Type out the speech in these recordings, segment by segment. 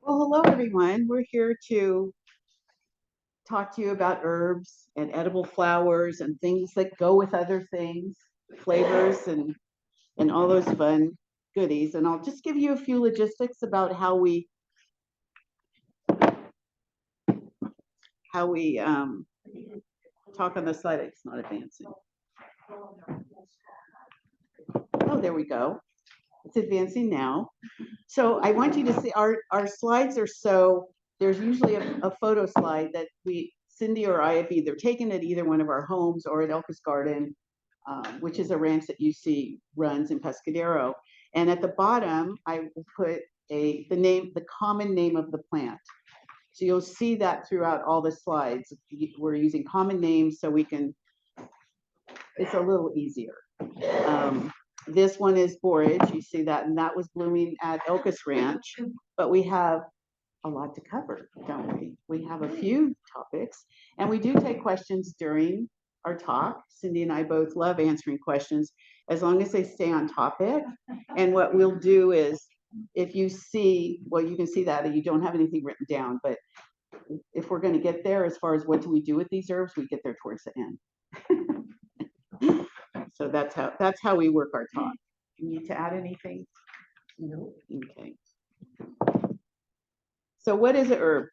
Well, hello, everyone. We're here to talk to you about herbs and edible flowers and things that go with other things, flavors and all those fun goodies. And I'll just give you a few logistics about how we talk on the slide. It's not advancing. Oh, there we go. It's advancing now. So I want you to see our slides there's usually a photo slide that Cindi or I have either taken at either one of our homes or at Elka's Garden, which is a ranch that UC runs in Pescadero. And at the bottom, I will put the common name of the plant. So you'll see that throughout all the slides. We're using common names so it's a little easier. This one is borage, you see that, and that was blooming at Elka's Ranch, but we have a lot to cover, don't we? We have a few topics, and we do take questions during our talk. Cindi and I both love answering questions, as long as they stay on topic. And what we'll do is, if you see, well, you can see that you don't have anything written down, but if we're going to get there, as far as what do we do with these herbs, we get there towards the end. So that's how we work our talk. You need to add anything? No. Okay. So what is an herb?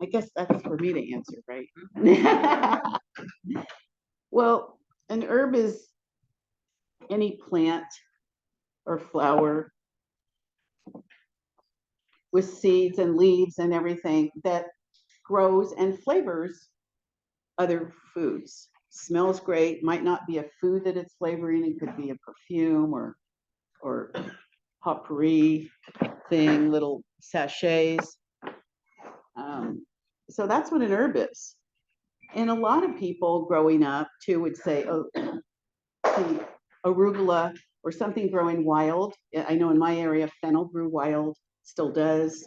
I guess that's for me to answer, right? Well, an herb is any plant or flower with seeds and leaves and everything that grows and flavors other foods. Smells great, might not be a food that it's flavoring, it could be a perfume or potpourri thing, little sachets. So that's what an herb is. And a lot of people growing up too would say, oh, the arugula or something growing wild. I know in my area, fennel grew wild, still does,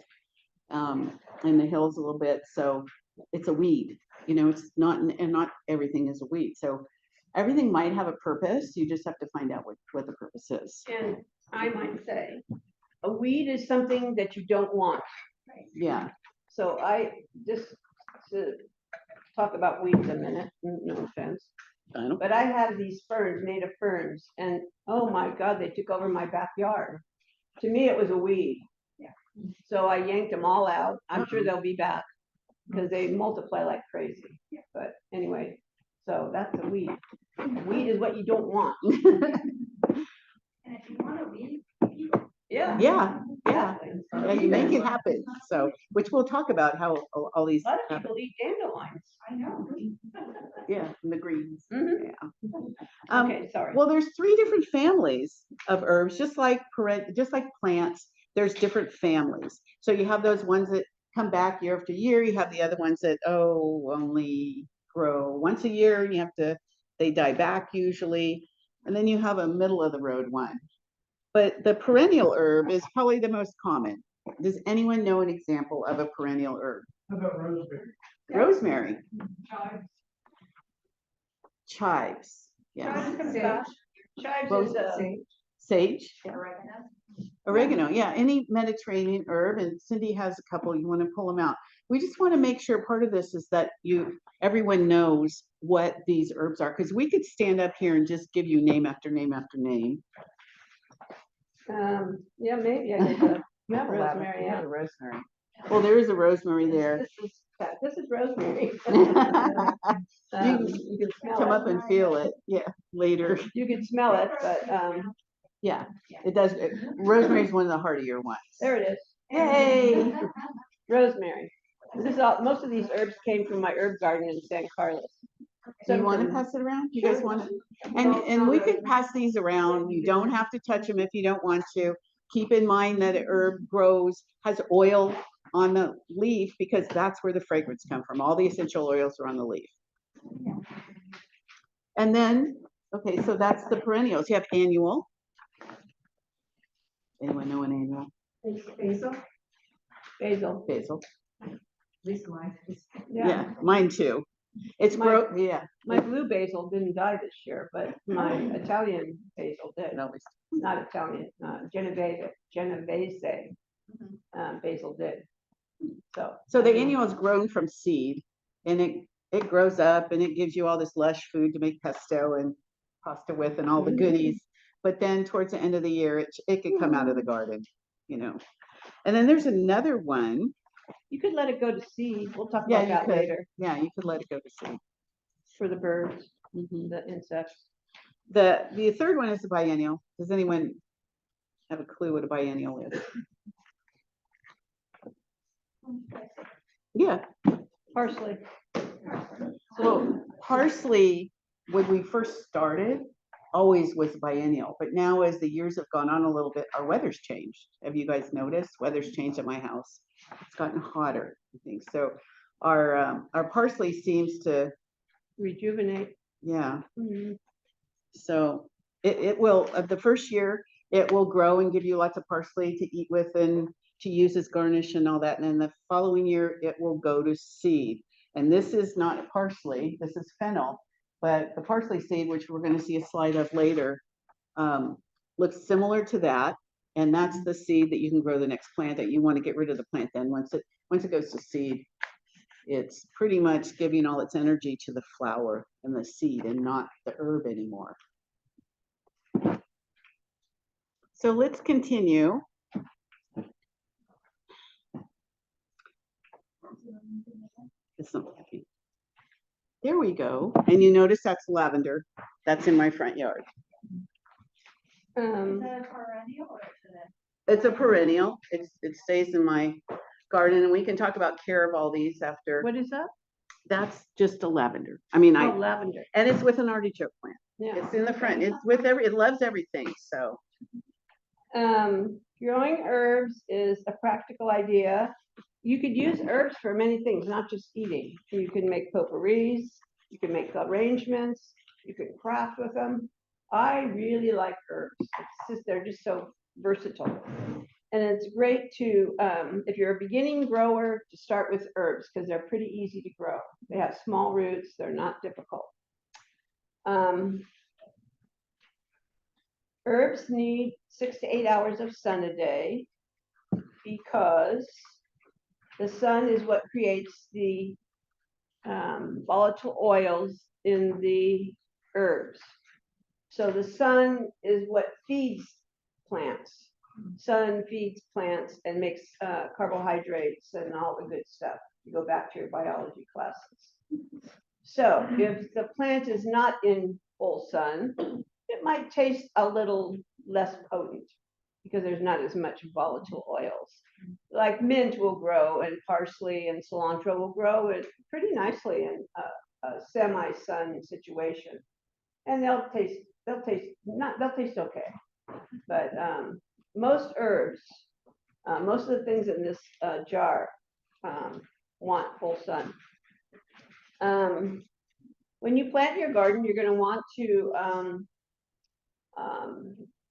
in the hills a little bit. So it's a weed. It's not, and not everything is a weed. So everything might have a purpose. You just have to find out what the purpose is. And I might say, a weed is something that you don't want. Yeah. So just to talk about weeds a minute, no offense. But I have these ferns, native ferns, and oh my God, they took over my backyard. To me, it was a weed. Yeah. So I yanked them all out. I'm sure they'll be back, because they multiply like crazy. But anyway, so that's a weed. A weed is what you don't want. And if you want a weed, yeah. Yeah. You make it happen. So, which we'll talk about how all these. A lot of people eat dandelions. I know. Yeah, and the greens. Mm-hmm. Yeah. Okay, sorry. Well, there's 3 different families of herbs, just like plants. There's different families. So you have those ones that come back year after year. You have the other ones that only grow once a year. And they die back usually, and then you have a middle of the road one. But the perennial herb is probably the most common. Does anyone know an example of a perennial herb? How about rosemary? Rosemary. Chives. Chives. Yes. Chives is Sage. Oregano. Oregano. Yeah. Any Mediterranean herb. And Cindi has a couple. You want to pull them out. We just want to make sure part of this is that everyone knows what these herbs are, because we could stand up here and just give you name after name after name. Yeah, maybe I get You have rosemary. a rosemary. Well, there is a rosemary there. This is rosemary. You can smell come it. up and feel it. Yeah, later. You can smell it, but Yeah, it does. Rosemary is one of the hardier ones. there it is. Yay! Rosemary. Most of these herbs came from my herb garden in San Carlos. Do you want to pass it around? You guys want to? And we can pass these around. You don't have to touch them if you don't want to. Keep in mind that an herb has oil on the leaf, because that's where the fragrance comes from. All the essential oils are on the leaf. And then, okay, so that's the perennials. You have annual. Anyone know an annual? Basil. Basil. Basil. At least mine. Yeah, mine too. It's yeah. My blue basil didn't die this year, but my Italian basil did. No, Not Italian, Genovese. basil did. So the annual is grown from seed, and it grows up and it gives you all this lush food to make pesto and pasta with and all the goodies. But then towards the end of the year, it could come out of the garden, you know. And then there's another one. You could let it go to seed. We'll talk Yeah, about you that could. later Yeah, you could let it go to seed. for the birds, Mhm. the insects. The third one is a biennial. Does anyone have a clue what a biennial is? Yeah. Parsley. So parsley, when we first started, always was biennial, but now as the years have gone on a little bit, our weather's changed. Have you guys noticed? Weather's changed at my house. It's gotten hotter, I think. So our parsley seems to, Rejuvenate. yeah. Mhm. So it will, the first year, it will grow and give you lots of parsley to eat with and to use as garnish and all that. And then the following year, it will go to seed. And this is not parsley, this is fennel. But the parsley seed, which we're going to see a slide of later, looks similar to that. And that's the seed that you can grow the next plant that you want to get rid of the plant. Then once it goes to seed, it's pretty much giving all its energy to the flower and the seed and not the herb anymore. So let's continue. It's not happy. There we go. And you notice that's lavender. That's in my front yard. Is that a perennial or is it It's a perennial. It stays in my garden, and we can talk about care of all these after. What is that? That's just a lavender. I mean, Oh, lavender. and it's with an artichoke plant. Yeah. It's in the front. It's with it loves everything. So Growing herbs is a practical idea. You could use herbs for many things, not just eating. You can make potpourris, you can make arrangements, you can craft with them. I really like herbs. They're just so versatile. And it's great to, if you're a beginning grower, to start with herbs because they're pretty easy to grow. They have small roots, they're not difficult. Herbs need 6 to 8 hours of sun a day because the sun is what creates the volatile oils in the herbs. So the sun is what feeds plants. Sun feeds plants and makes carbohydrates and all the good stuff. You go back to your biology classes. So if the plant is not in full sun, it might taste a little less potent because there's not as much volatile oils. Like mint will grow and parsley and cilantro will grow it pretty nicely in a semi-sun situation, and they'll taste okay. But most herbs, most of the things in this jar want full sun. When you plant your garden, you're going to want to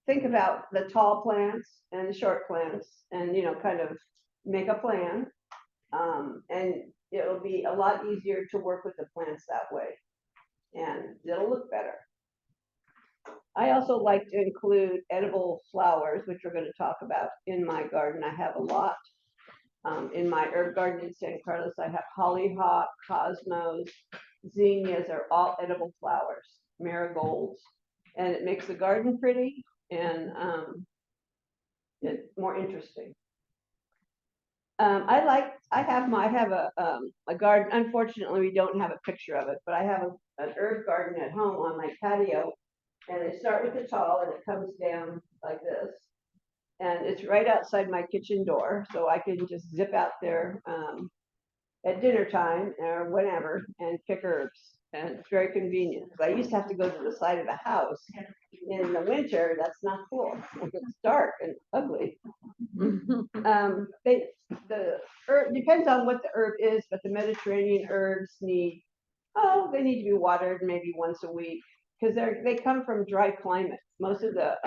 think about the tall plants and the short plants and, kind of make a plan. And it'll be a lot easier to work with the plants that way. And it'll look better. I also like to include edible flowers, which we're going to talk about in my garden. I have a lot. In my herb garden in San Carlos, I have hollyhock, cosmos, zinnias are all edible flowers, marigolds, and it makes the garden pretty and it's more interesting. I have a garden. Unfortunately, we don't have a picture of it, but I have an herb garden at home on my patio, and they start with the tall and it comes down like this. And it's right outside my kitchen door, so I can just zip out there at dinner time or whenever and pick herbs. And it's very convenient because I used to have to go to the side of the house in the winter. That's not cool. It's dark and ugly. The herb depends on what the herb is, but the Mediterranean herbs they need to be watered maybe once a week because they come from dry climates. Most of the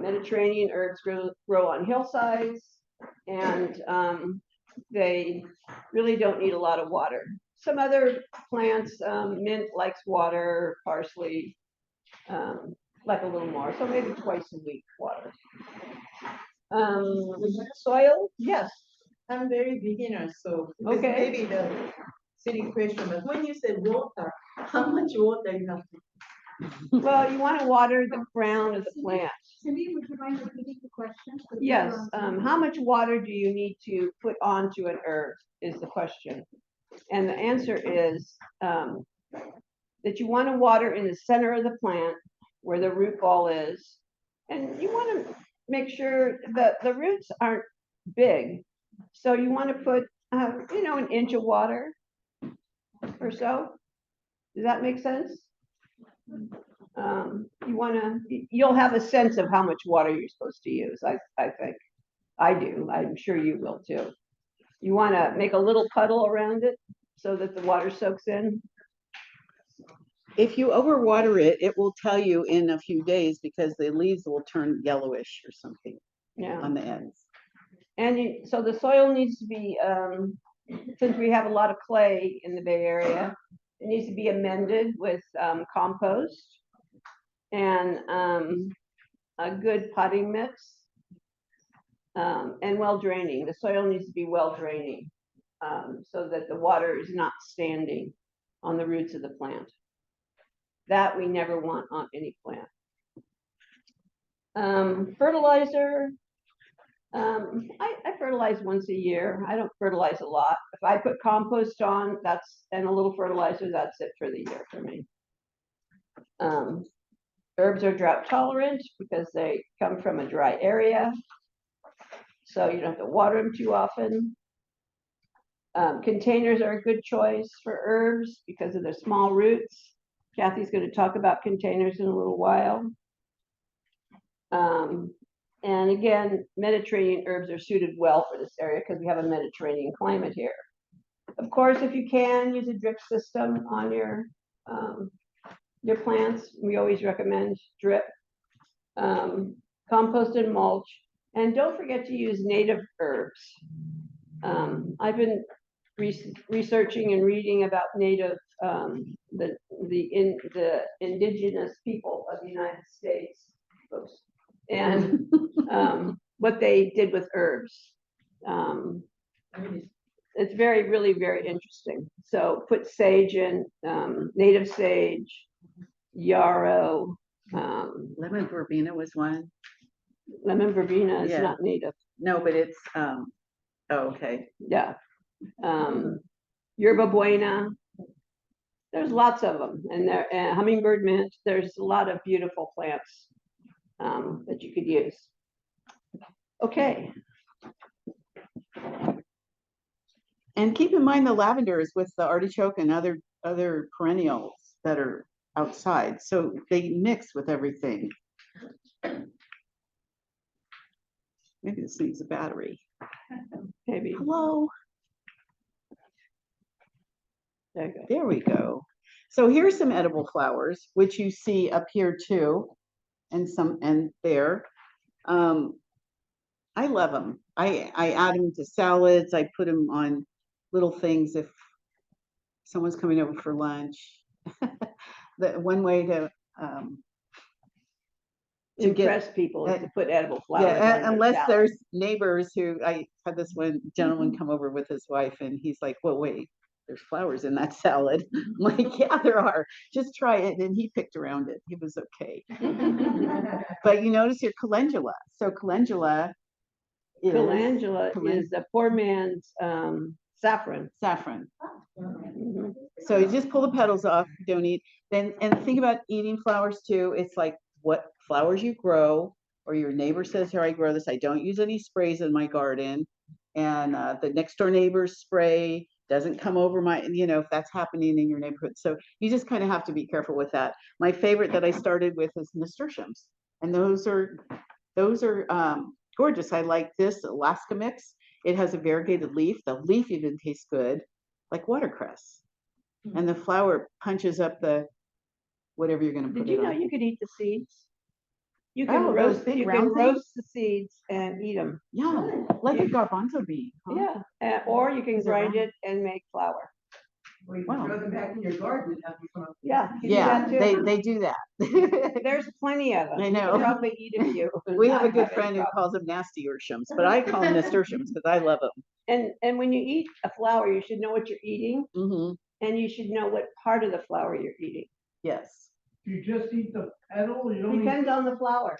Mediterranean herbs grow on hillsides, and they really don't need a lot of water. Some other plants, mint likes water, parsley like a little more, so maybe twice a week water. Soil, yes. I'm very beginner, so this Okay. may be the silly question, but when you say water, how much water you have to? Well, you want to water the ground of the plant. Cindy, would you mind repeating the question? Yes, how much water do you need to put onto an herb is the question. And the answer is that you want to water in the center of the plant where the root ball is. And you want to make sure that the roots aren't big. So you want to put, an inch of water or so. Does that make sense? You'll have a sense of how much water you're supposed to use, I think. I do, I'm sure you will too. You want to make a little puddle around it so that the water soaks in. If you overwater it, it will tell you in a few days because the leaves will turn yellowish or something Yeah. on the ends. And so the soil needs to be, since we have a lot of clay in the Bay Area, it needs to be amended with compost and a good potting mix and well draining. The soil needs to be well draining so that the water is not standing on the roots of the plant. That we never want on any plant. Fertilizer. I fertilize once a year. I don't fertilize a lot. If I put compost on, and a little fertilizer, that's it for the year for me. Herbs are drought tolerant because they come from a dry area. So you don't have to water them too often. Containers are a good choice for herbs because of their small roots. Kathy's going to talk about containers in a little while. And again, Mediterranean herbs are suited well for this area because we have a Mediterranean climate here. Of course, if you can use a drip system on your plants, we always recommend drip, compost and mulch, and don't forget to use native herbs. I've been researching and reading about native, the indigenous people of the United States. Oops. And what they did with herbs. It's really very interesting. So put sage in, native sage, yarrow. Lemon verbena was one. Lemon verbena is Yeah. not native. No, but it's, oh, okay. Yeah. Yerba buena. There's lots of them. And hummingbird mint. There's a lot of beautiful plants that you could use. Okay. And keep in mind the lavender is with the artichoke and other perennials that are outside. So they mix with everything. Maybe this needs a battery. Maybe. Hello. There we go. So here's some edible flowers, which you see up here too, and there. I love them. I add them to salads. I put them on little things if someone's coming over for lunch. The one way to impress people is to put edible flowers. Yeah, unless there's neighbors who, I had this one gentleman come over with his wife and he's like, well, wait, there's flowers in that salad. I'm like, yeah, there are. Just try it. And he picked around it. He was okay. But you notice your calendula. So calendula is the poor man's saffron. Saffron. Mm-hmm. So you just pull the petals off, don't eat. And think about eating flowers too. It's like what flowers you grow, or your neighbor says, here, I grow this. I don't use any sprays in my garden. And the next door neighbor's spray doesn't come over my, if that's happening in your neighborhood. So you just kind of have to be careful with that. My favorite that I started with is nasturtiums. And those are gorgeous. I like this Alaska mix. It has a variegated leaf. The leaf even tastes good, like watercress. And the flower punches up the whatever you're going to put Did you it know on. you could eat the seeds? You can those big round roast the seeds and eat them. Yeah, like a garbanzo bean. Huh? Yeah, or you can grind it and make flour. Or you Wow. can throw them back in your garden after you come up. Yeah. you do Yeah, that too. they do that. There's plenty of them. I You know. can probably eat a few. and We have a not good any friend who problem. calls them nasty urshams, but I call them nasturtiums because I love them. And when you eat a flower, you should know what you're eating, Hmm. and you should know what part of the flower you're eating. Yes, You just eat the petal, you don't eat. Depends on the flower.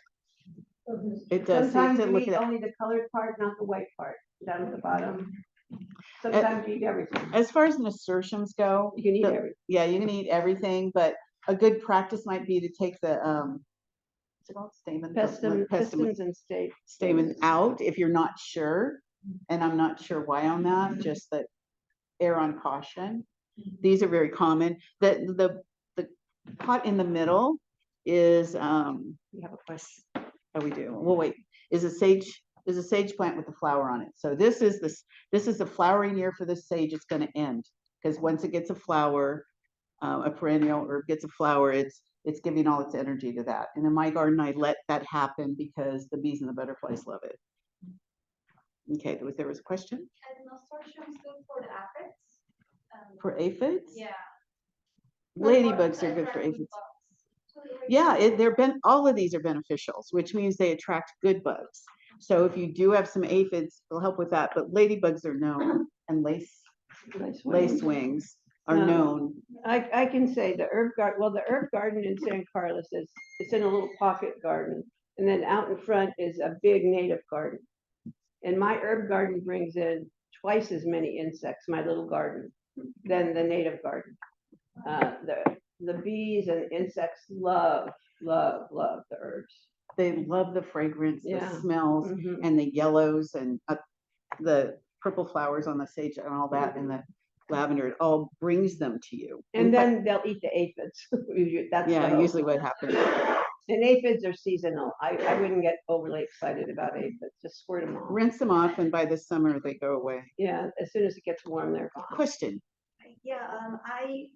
it does. So you have Sometimes to you look eat at it. only the colored part, not the white part, down at the bottom. Sometimes you eat everything. As far as nasturtiums go, You can eat the- everything. yeah, you can eat everything, but a good practice might be to take the what's it called? Stamen. Pistons and steak. Stamen out if you're not sure, and I'm not sure why on that. Just that err on caution. These are very common. The pot in the middle is You have a question. oh, we do. Well, wait, is a sage plant with a flower on it. So this is the flowering year for the sage. It's going to end because once it gets a flower, a perennial or gets a flower, it's giving all its energy to that. And in my garden, I let that happen because the bees and the butterflies love it. Okay, there was a question And nasturtiums good for the aphids? for aphids. Yeah. Ladybugs are good for aphids. Yeah, all of these are beneficials, which means they attract good bugs. So if you do have some aphids, it'll help with that. But ladybugs are known, and lace wings are known. I can say the herb garden. Well, the herb garden in San Carlos it's in a little pocket garden, and then out in front is a big native garden. And my herb garden brings in twice as many insects, my little garden, than the native garden. The bees and insects love the herbs. They love the fragrance, the Yeah. smells, Mhm. and the yellows and the purple flowers on the sage and all that, and the lavender. It all brings them to you. And In then fact, they'll eat the aphids. That's yeah, the hope. usually what happens. And aphids are seasonal. I wouldn't get overly excited about aphids. Just squirt them off. Rinse them off, and by the summer they go away. Yeah, as soon as it gets warm, they're gone. Question. Yeah, I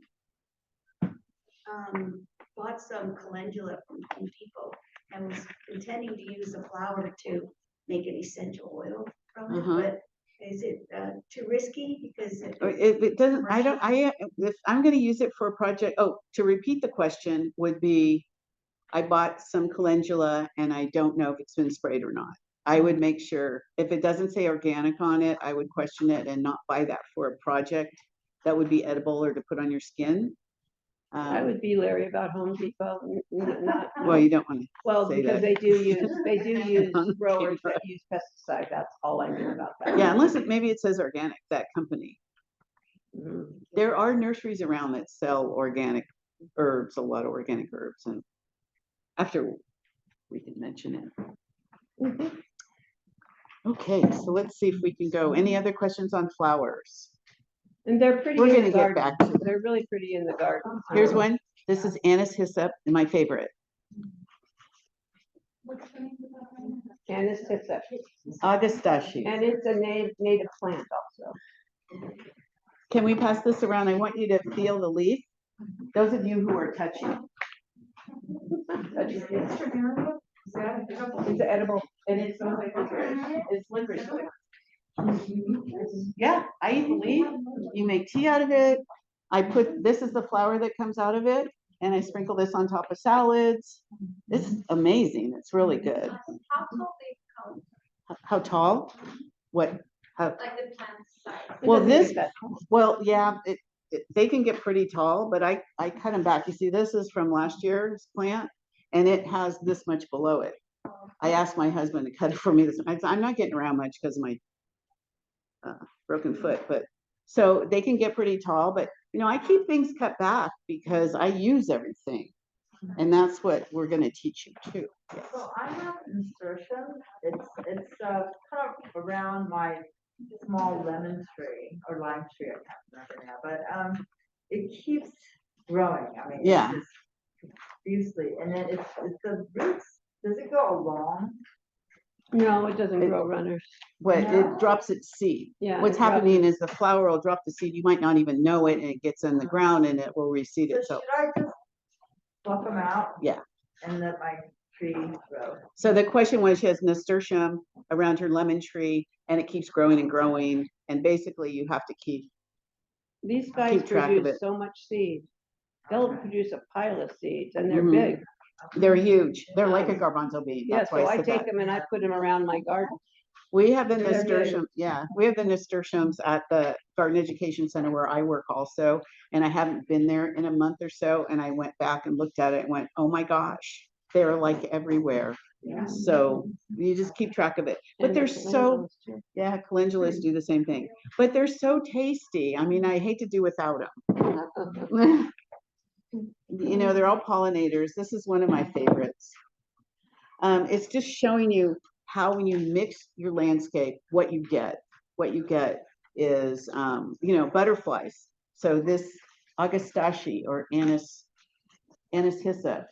bought some calendula from Home Depot and was intending to use the flower to make an essential oil from it, but is it too risky? Because It doesn't, if I'm gonna use it for a project, to repeat the question would be, I bought some calendula and I don't know if it's been sprayed or not. I would make sure, if it doesn't say organic on it, I would question it and not buy that for a project that would be edible or to put on your skin. I would be leery about Home Depot, not. Well, you don't want to. Well, say because that. they do use Home growers Depot. that use pesticide. That's all I know about that. Yeah, unless maybe it says organic, that company. Mhm. There are nurseries around that sell organic herbs, a lot of organic herbs, and after we can mention it. Okay, so let's see if we can go. Any other questions on flowers? And they're pretty We're in gonna the get garden. back to They're really pretty in the garden. Here's one. This is anise hyssop, my favorite. Anise hyssop. Augustaceae. And it's a native plant also. Can we pass this around? I want you to feel the leaf. Those of you who are touching. It's edible. And it's licorice. Yeah, I eat the leaf. You make tea out of it. This is the flower that comes out of it, and I sprinkle this on top of salads. It's amazing. It's really good. How tall they come, How tall? What? like the plant size? Well, It doesn't get that tall. Well, yeah, they can get pretty tall, but I cut them back. You see, this is from last year's plant, and it has this much below it. I asked my husband to cut it for me. I'm not getting around much because of my broken foot, but so they can get pretty tall. But I keep things cut back because I use everything, and that's what we're going to teach you too. Yes. So I have nasturtium. It's kind of around my small lemon tree or lime tree. I can't remember now, but it keeps growing. I mean, Yeah. it's just profusely, and then it's the roots. Does it go along? No, it doesn't grow runners. But No. it drops its seed. Yeah. What's it drops happening is the flower will drop the seed. You might not even know it, and it gets in the ground, and it will reseed So itself. should I just pluck them out? Yeah. And let my tree grow? So the question was, she has nasturtium around her lemon tree, and it keeps growing and growing. And basically, you have to keep these guys keep track of produce it. so much seed. They'll Okay. produce a pile of seeds and they're Mhm. big. They're huge. They're like a garbanzo bean. Yeah, That's why so I I said take that. them and I put them around my garden. We have the They're big. nasturtium, yeah, we have the nasturtiums at the Garden Education Center where I work also. And I haven't been there in a month or so, and I went back and looked at it and went, oh my gosh, they're like everywhere. Yeah. So you just keep track of it. But And they're the so, calendulas, too. yeah, calendulas do the same thing. But they're so tasty. I mean, I hate to do without them. You know, they're all pollinators. This is one of my favorites. It's just showing you how when you mix your landscape, what you get. What you get is, you know, butterflies. So this Augustaceae or Anis hyssop,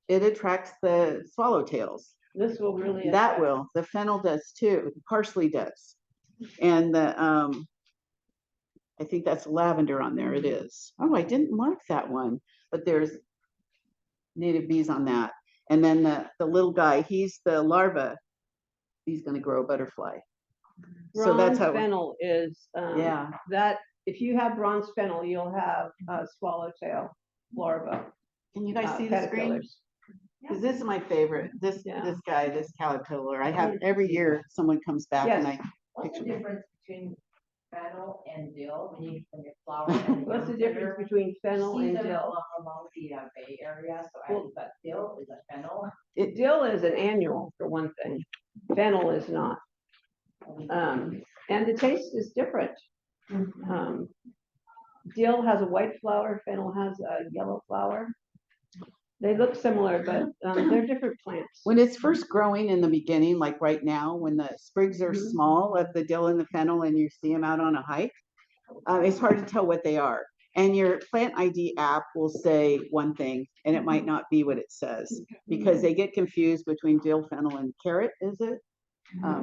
it attracts the swallowtails. This will really. That affect- will. The fennel does too. The parsley does. And the I think that's lavender on there. It is. Oh, I didn't mark that one, but there's native bees on that. And then the little guy, he's the larva. He's going to grow a butterfly. So that's Bronze how. fennel is, Yeah. that, if you have bronze fennel, you'll have a swallowtail larva. Can you guys see the screen? caterpillars. Because this is my favorite. This Yeah. this guy, this caterpillar. I have every year someone comes back and I Yes. What's the picture. difference between fennel and dill when you flower? and What's the young difference tender? between fennel See and them dill? along the Bay Area, so I Well- is that dill, is that fennel? Dill is an annual for one thing. Fennel is not. And the taste is different. Dill has a white flower, fennel has a yellow flower. They look similar, but they're different plants. When it's first growing in the beginning, like right now, when the sprigs are Mhm. small of the dill and the fennel and you see them out on a hike, it's hard to tell what they are. And your plant ID app will say one thing and it might not be what it says because they get confused between dill, fennel, and carrot, is it?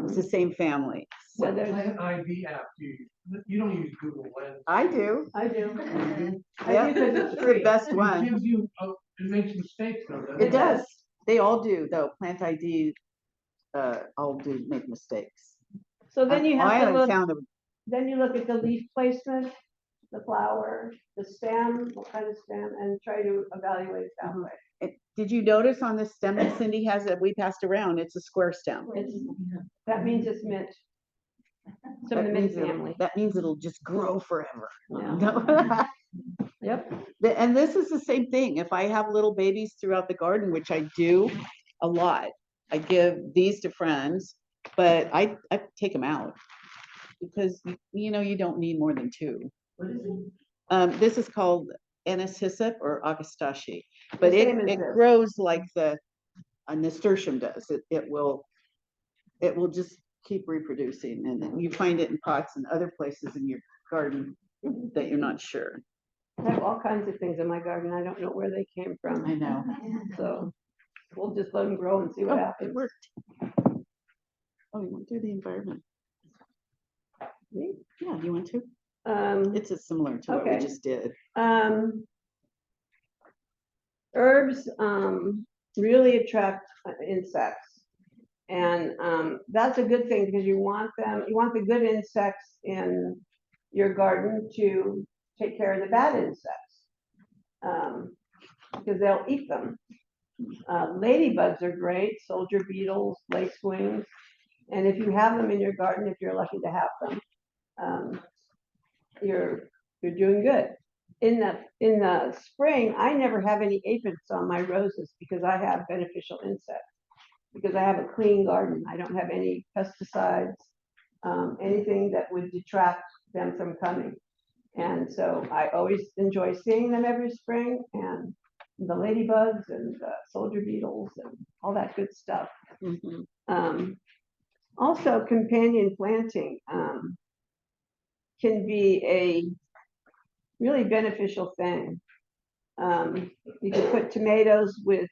It's the same family. So What there's, plant ID app do you use? You don't use Google Lens. I do. I do. I Yeah, do 'cause it's it's the free. best It one. gives you, it makes mistakes though, doesn't It does. They all do, though. Plant ID, all do make mistakes. So then you I have to haven't look, found them. then you look at the leaf placement, the flower, the stem, what kind of stem, and try to evaluate it that Mhm. way. Did you notice on the stem that Cindy has that we passed around? It's a square stem. That means it's mint. Some of the That mint means family. that means it'll just grow forever. Yeah. Yep. And this is the same thing. If I have little babies throughout the garden, which I do a lot, I give these to friends, but I take them out because you know you don't need more than two. What is it? This is called Anis hyssop or Augustaceae, but The same as it this. grows like the nasturtium does. It will just keep reproducing, and then you find it in pots and other places in your garden that you're not sure. I have all kinds of things in my garden. I don't know where they came from. I know. So we'll just let them grow and see what Oh, happens. it worked. Oh, you went through the environment. Me? Yeah, you want to? Um, It's similar to what we Okay. just did. Herbs really attract insects. And that's a good thing because you want the good insects in your garden to take care of the bad insects. Because they'll eat them. Ladybugs are great, soldier beetles, lacewings. And if you have them in your garden, if you're lucky to have them, you're doing good. In the spring, I never have any aphids on my roses because I have beneficial insects. Because I have a clean garden, I don't have any pesticides, anything that would detract them from coming. And so I always enjoy seeing them every spring, and the ladybugs and the soldier beetles and all that good stuff. Mhm. Also, companion planting can be a really beneficial thing. You can put tomatoes with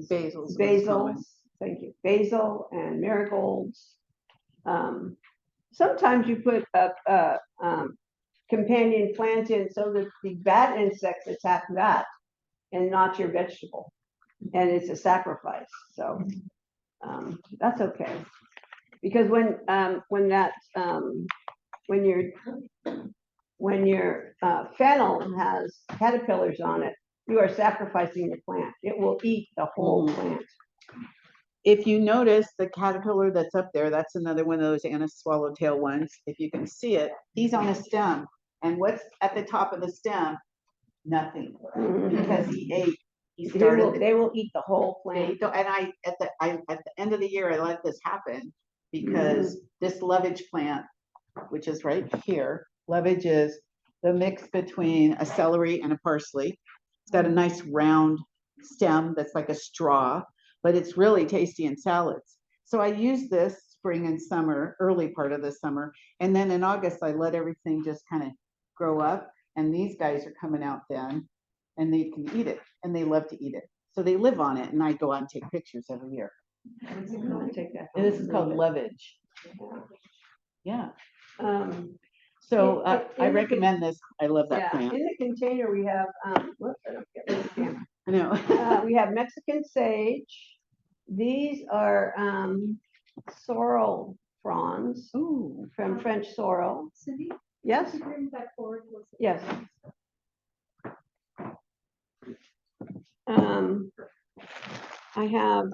Basil's. basil, thank you, basil and marigolds. Sometimes you put a companion plant in so that the bad insects attack that and not your vegetable. And it's a sacrifice, so that's okay. Because when that when your fennel has caterpillars on it, you are sacrificing the plant. It will eat the whole plant. If you notice the caterpillar that's up there, that's another one of those Anna swallowtail ones. If you can see it, he's on a stem. And what's at the top of the stem? Nothing, because he ate. He started. They will eat the whole plant. And at the end of the year, I let this happen because this lovage plant, which is right here, lovage is the mix between a celery and a parsley. It's got a nice round stem that's like a straw, but it's really tasty in salads. So I use this spring and summer, early part of the summer. And then in August, I let everything just kind of grow up. And these guys are coming out then and they can eat it and they love to eat it. So they live on it and I go out and take pictures every year. Take that. And this is called lovage. Yeah. So I recommend this. I love that yeah, plant. in the container we have, whoops, I don't get rid of the camera. I know. We have Mexican sage. These are sorrel prawns Ooh. from French sorrel. Cindy, Yes, could you bring that forward? yes. I have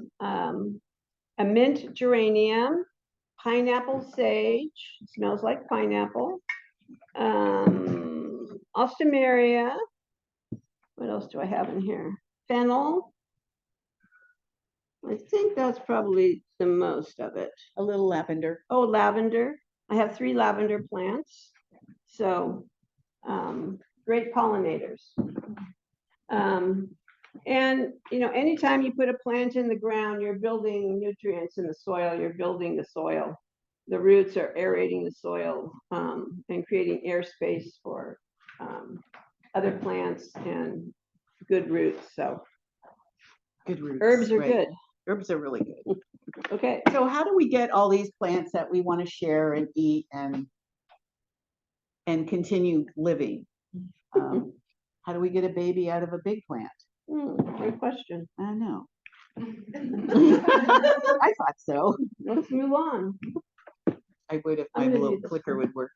a mint geranium, pineapple sage, smells like pineapple. Alstroemeria. What else do I have in here? Fennel. I think that's probably the most of it. A little lavender. Oh, lavender. I have 3 lavender plants. So, great pollinators. And, you know, anytime you put a plant in the ground, you're building nutrients in the soil, you're building the soil. The roots are aerating the soil and creating airspace for other plants and good roots. So, Good roots. herbs are right. good. Herbs are really good. Okay. So how do we get all these plants that we want to share and eat and continue living? How do we get a baby out of a big plant? Great question. I know. I thought so. Let's move on. I would if my I'm gonna little do this clicker one. would work.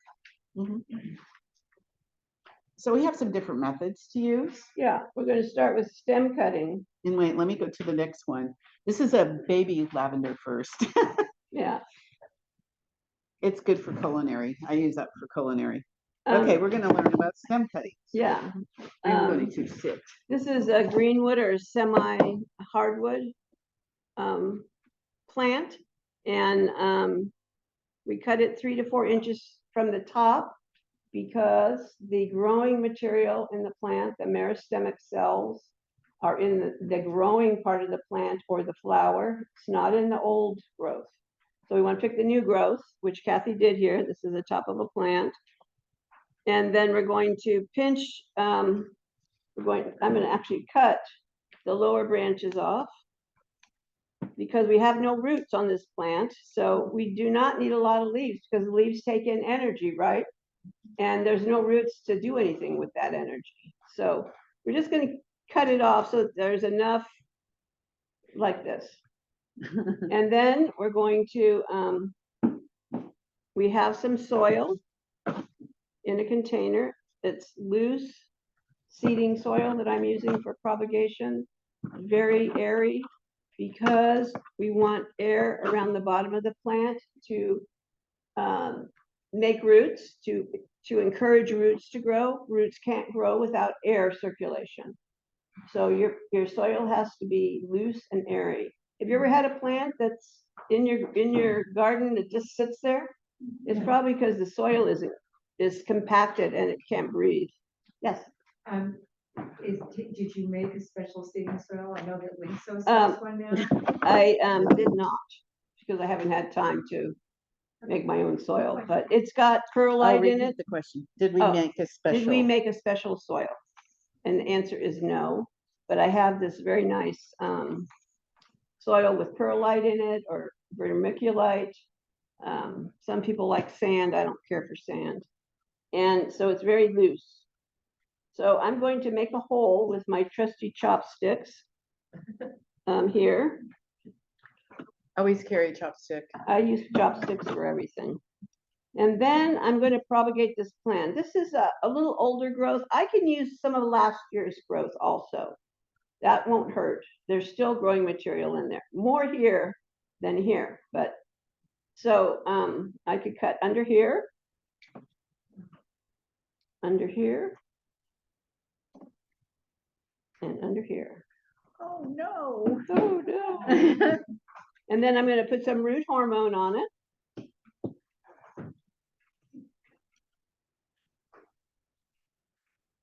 So we have some different methods to use. Yeah, we're going to start with stem cutting. And wait, let me go to the next one. This is a baby lavender first. Yeah. It's good for culinary. I use that for culinary. Okay, we're going to learn about stem cutting. Yeah. I'm going to sit. This is a greenwood or semi-hardwood plant. And we cut it 3 to 4 inches from the top because the growing material in the plant, the meristemic cells, are in the growing part of the plant or the flower. It's not in the old growth. So we want to pick the new growth, which Kathy did here. This is the top of a plant. And then we're going to pinch, I'm going to actually cut the lower branches off because we have no roots on this plant. So we do not need a lot of leaves because the leaves take in energy, right? And there's no roots to do anything with that energy. So we're just going to cut it off so that there's enough like this. And then we're going to, we have some soil in a container. It's loose seeding soil that I'm using for propagation, very airy, because we want air around the bottom of the plant to make roots, to encourage roots to grow. Roots can't grow without air circulation. So your soil has to be loose and airy. Have you ever had a plant that's in your garden that just sits there? It's probably because the soil is compacted and it can't breathe. Yes. Did you make a special seeding soil? I know that Linkso sells one now. I did not because I haven't had time to make my own soil, but it's got perlite in it. The question. Did we Oh, make a special? Did we make a special soil? And the answer is no, but I have this very nice soil with perlite in it or vermiculite. Some people like sand. I don't care for sand. And so it's very loose. So I'm going to make a hole with my trusty chopsticks here. Always carry a chopstick. I use chopsticks for everything. And then I'm going to propagate this plant. This is a little older growth. I can use some of last year's growth also. That won't hurt. There's still growing material in there. More here than here, but so I could cut under here, and under here. Oh, no. Oh, no. And then I'm going to put some root hormone on it.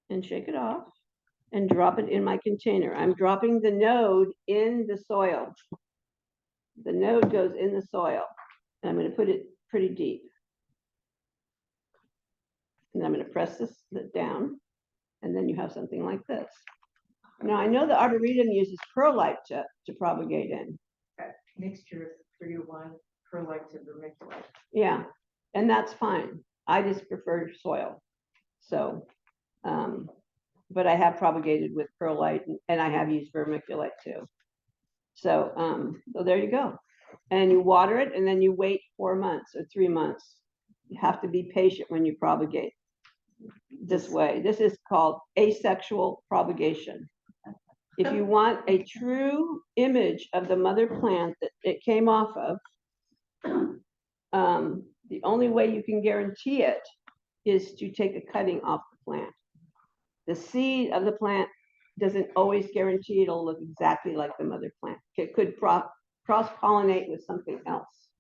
And shake it off and drop it in my container. I'm dropping the node in the soil. The node goes in the soil. And I'm going to put it pretty deep. And I'm going to press this down. And then you have something like this. Now I know the Arboretum uses perlite to propagate in. Mixture 3-to-1, perlite to vermiculite. Yeah, and that's fine. I just prefer soil. So, but I have propagated with perlite and I have used vermiculite too. So, so there you go. And you water it and then you wait 4 months or 3 months. You have to be patient when you propagate this way. This is called asexual propagation. If you want a true image of the mother plant that it came off of, the only way you can guarantee it is to take a cutting off the plant. The seed of the plant doesn't always guarantee it'll look exactly like the mother plant. It could cross-pollinate with something else.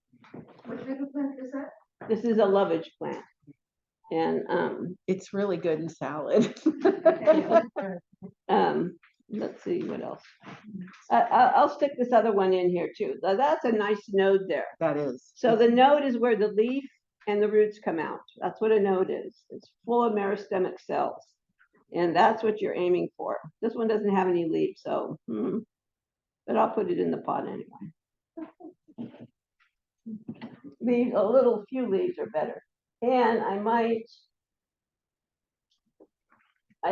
What type of plant is that? This is a lovage plant. And It's really good in salad. let's see what else. I'll stick this other one in here too. That's a nice node there. That is. So the node is where the leaf and the roots come out. That's what a node is. It's full of meristemic cells. And that's what you're aiming for. This one doesn't have any leaves, so, but I'll put it in the pot anyway. Leaves, a few leaves are better. And I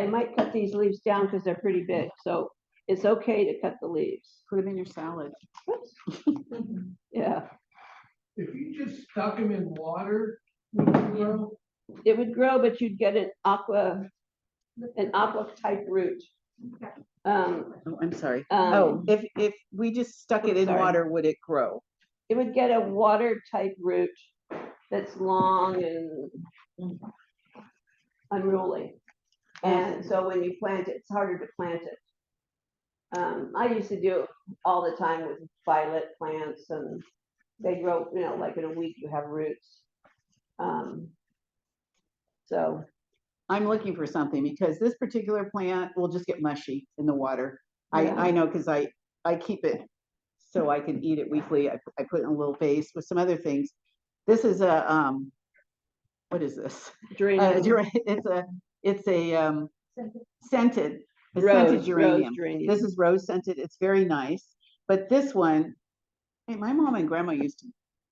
might cut these leaves down because they're pretty big. So it's okay to cut the leaves. Put them in your salad. Yeah, If you just stuck them in water, would they grow? it would grow, but you'd get an aqua type root. Oh, I'm sorry. Oh, if we just stuck it in Sorry. water, would it grow? It would get a water type root that's long and unruly. And so when you plant it, it's harder to plant it. I used to do it all the time with violet plants, and they grow, like in a week you have roots. So I'm looking for something because this particular plant will just get mushy in the water. Yeah. I know because I keep it so I can eat it weekly. I put it in a little vase with some other things. This is a what is this? It's a scented geranium. This is rose scented. It's very nice. But this one, hey, my mom and grandma used to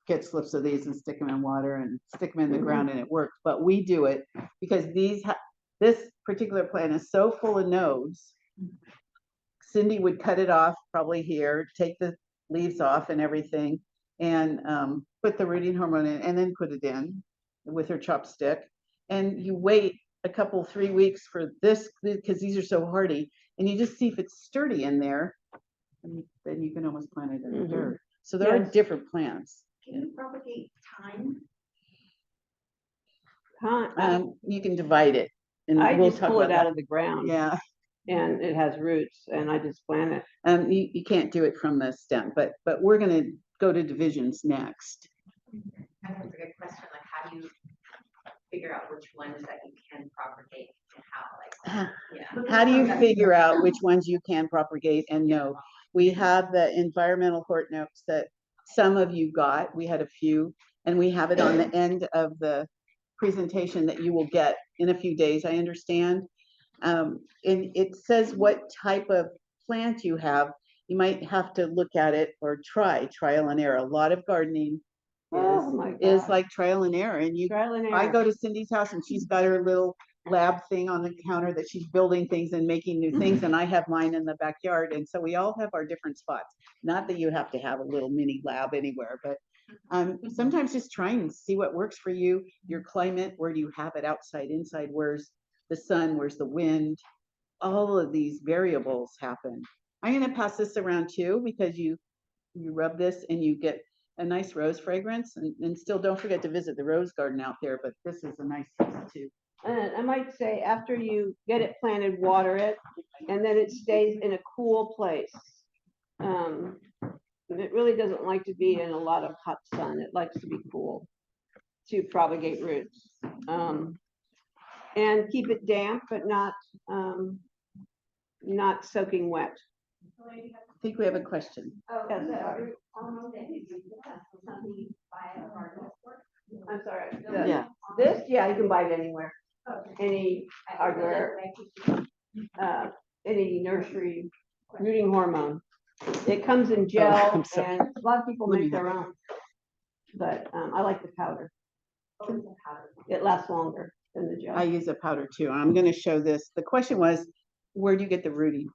get slips of these and stick them in water and stick them in the ground, and it worked. But we do it because this particular plant is so full of nodes. Cindi would cut it off probably here, take the leaves off and everything, and put the rooting hormone in, and then put it in with her chopstick. And you wait a couple, 3 weeks for this because these are so hardy, and you just see if it's sturdy in there, and then you can almost plant it in the dirt. So there are different plants. Can you propagate thyme? You can divide it, and I we'll just talk pull it about out that. of the ground. Yeah, And it has roots, and I just plant it. you can't do it from the stem, but we're gonna go to divisions next. That's a good question, like how do you figure out which ones that you can propagate and how, like, yeah. How do you figure out which ones you can propagate and no? We have the environmental hort notes that some of you got. We had a few, and we have it on the end of the presentation that you will get in a few days, I understand. And it says what type of plant you have. You might have to look at it or trial and error. A lot of gardening is like trial and error. And I go to Cindy's house and she's got her little lab thing on the counter that she's building things and making new things, and I have mine in the backyard, and so we all have our different spots. Not that you have to have a little mini lab anywhere, but Sometimes just try and see what works for you, your climate, where do you have it, outside, inside, where's the sun, where's the wind? All of these variables happen. I'm gonna pass this around too, because you rub this and you get a nice rose fragrance, and still don't forget to visit the rose garden out there, but this is a nice piece too. And I might say, after you get it planted, water it, and then it stays in a cool place. It really doesn't like to be in a lot of hot sun. It likes to be cool to propagate roots. And keep it damp, but not soaking wet. I think we have a question. Yes, I'm sorry. Yeah. This, yeah, you can buy it anywhere. Any hardware, any nursery rooting hormone. It comes in gel, I'm sorry. and a lot of people Let me make their own. But I like the powder. It lasts longer than the gel. I use a powder too. I'm going to show this. The question was, where do you get the rooting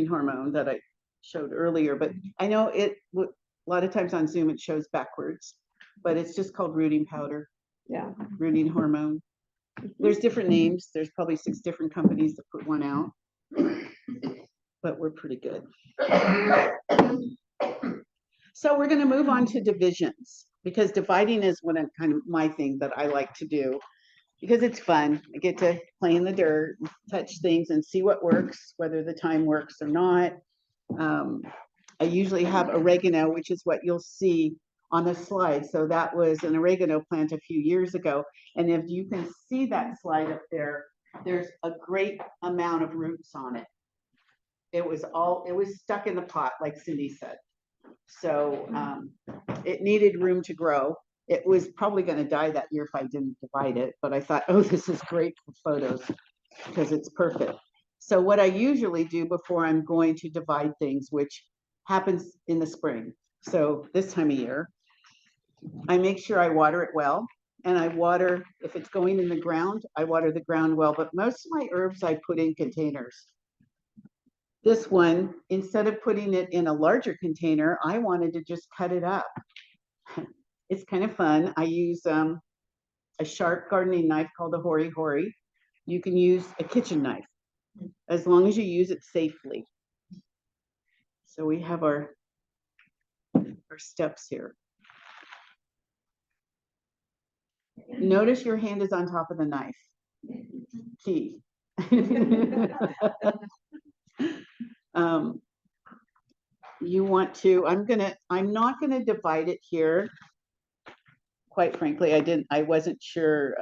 hormone that I showed earlier? But I know a lot of times on Zoom it shows backwards, but it's just called rooting powder. Yeah. Rooting hormone. There's different names. There's probably 6 different companies that put one out, but we're pretty good. So we're going to move on to divisions, because dividing is what I'm kind of my thing that I like to do, because it's fun. I get to play in the dirt, touch things and see what works, whether the time works or not. I usually have oregano, which is what you'll see on the slide. So that was an oregano plant a few years ago. And if you can see that slide up there, there's a great amount of roots on it. It was stuck in the pot, like Cindi said. So it needed room to grow. It was probably going to die that year if I didn't divide it, but I thought, oh, this is great for photos because it's perfect. So what I usually do before I'm going to divide things, which happens in the spring, so this time of year, I make sure I water it well. And I water, if it's going in the ground, I water the ground well, but most of my herbs I put in containers. This one, instead of putting it in a larger container, I wanted to just cut it up. It's kind of fun. I use a sharp gardening knife called a hori hori. You can use a kitchen knife, as long as you use it safely. So we have our steps here. Notice your hand is on top of the knife. Key. You want to, I'm not gonna divide it here. Quite frankly, I wasn't sure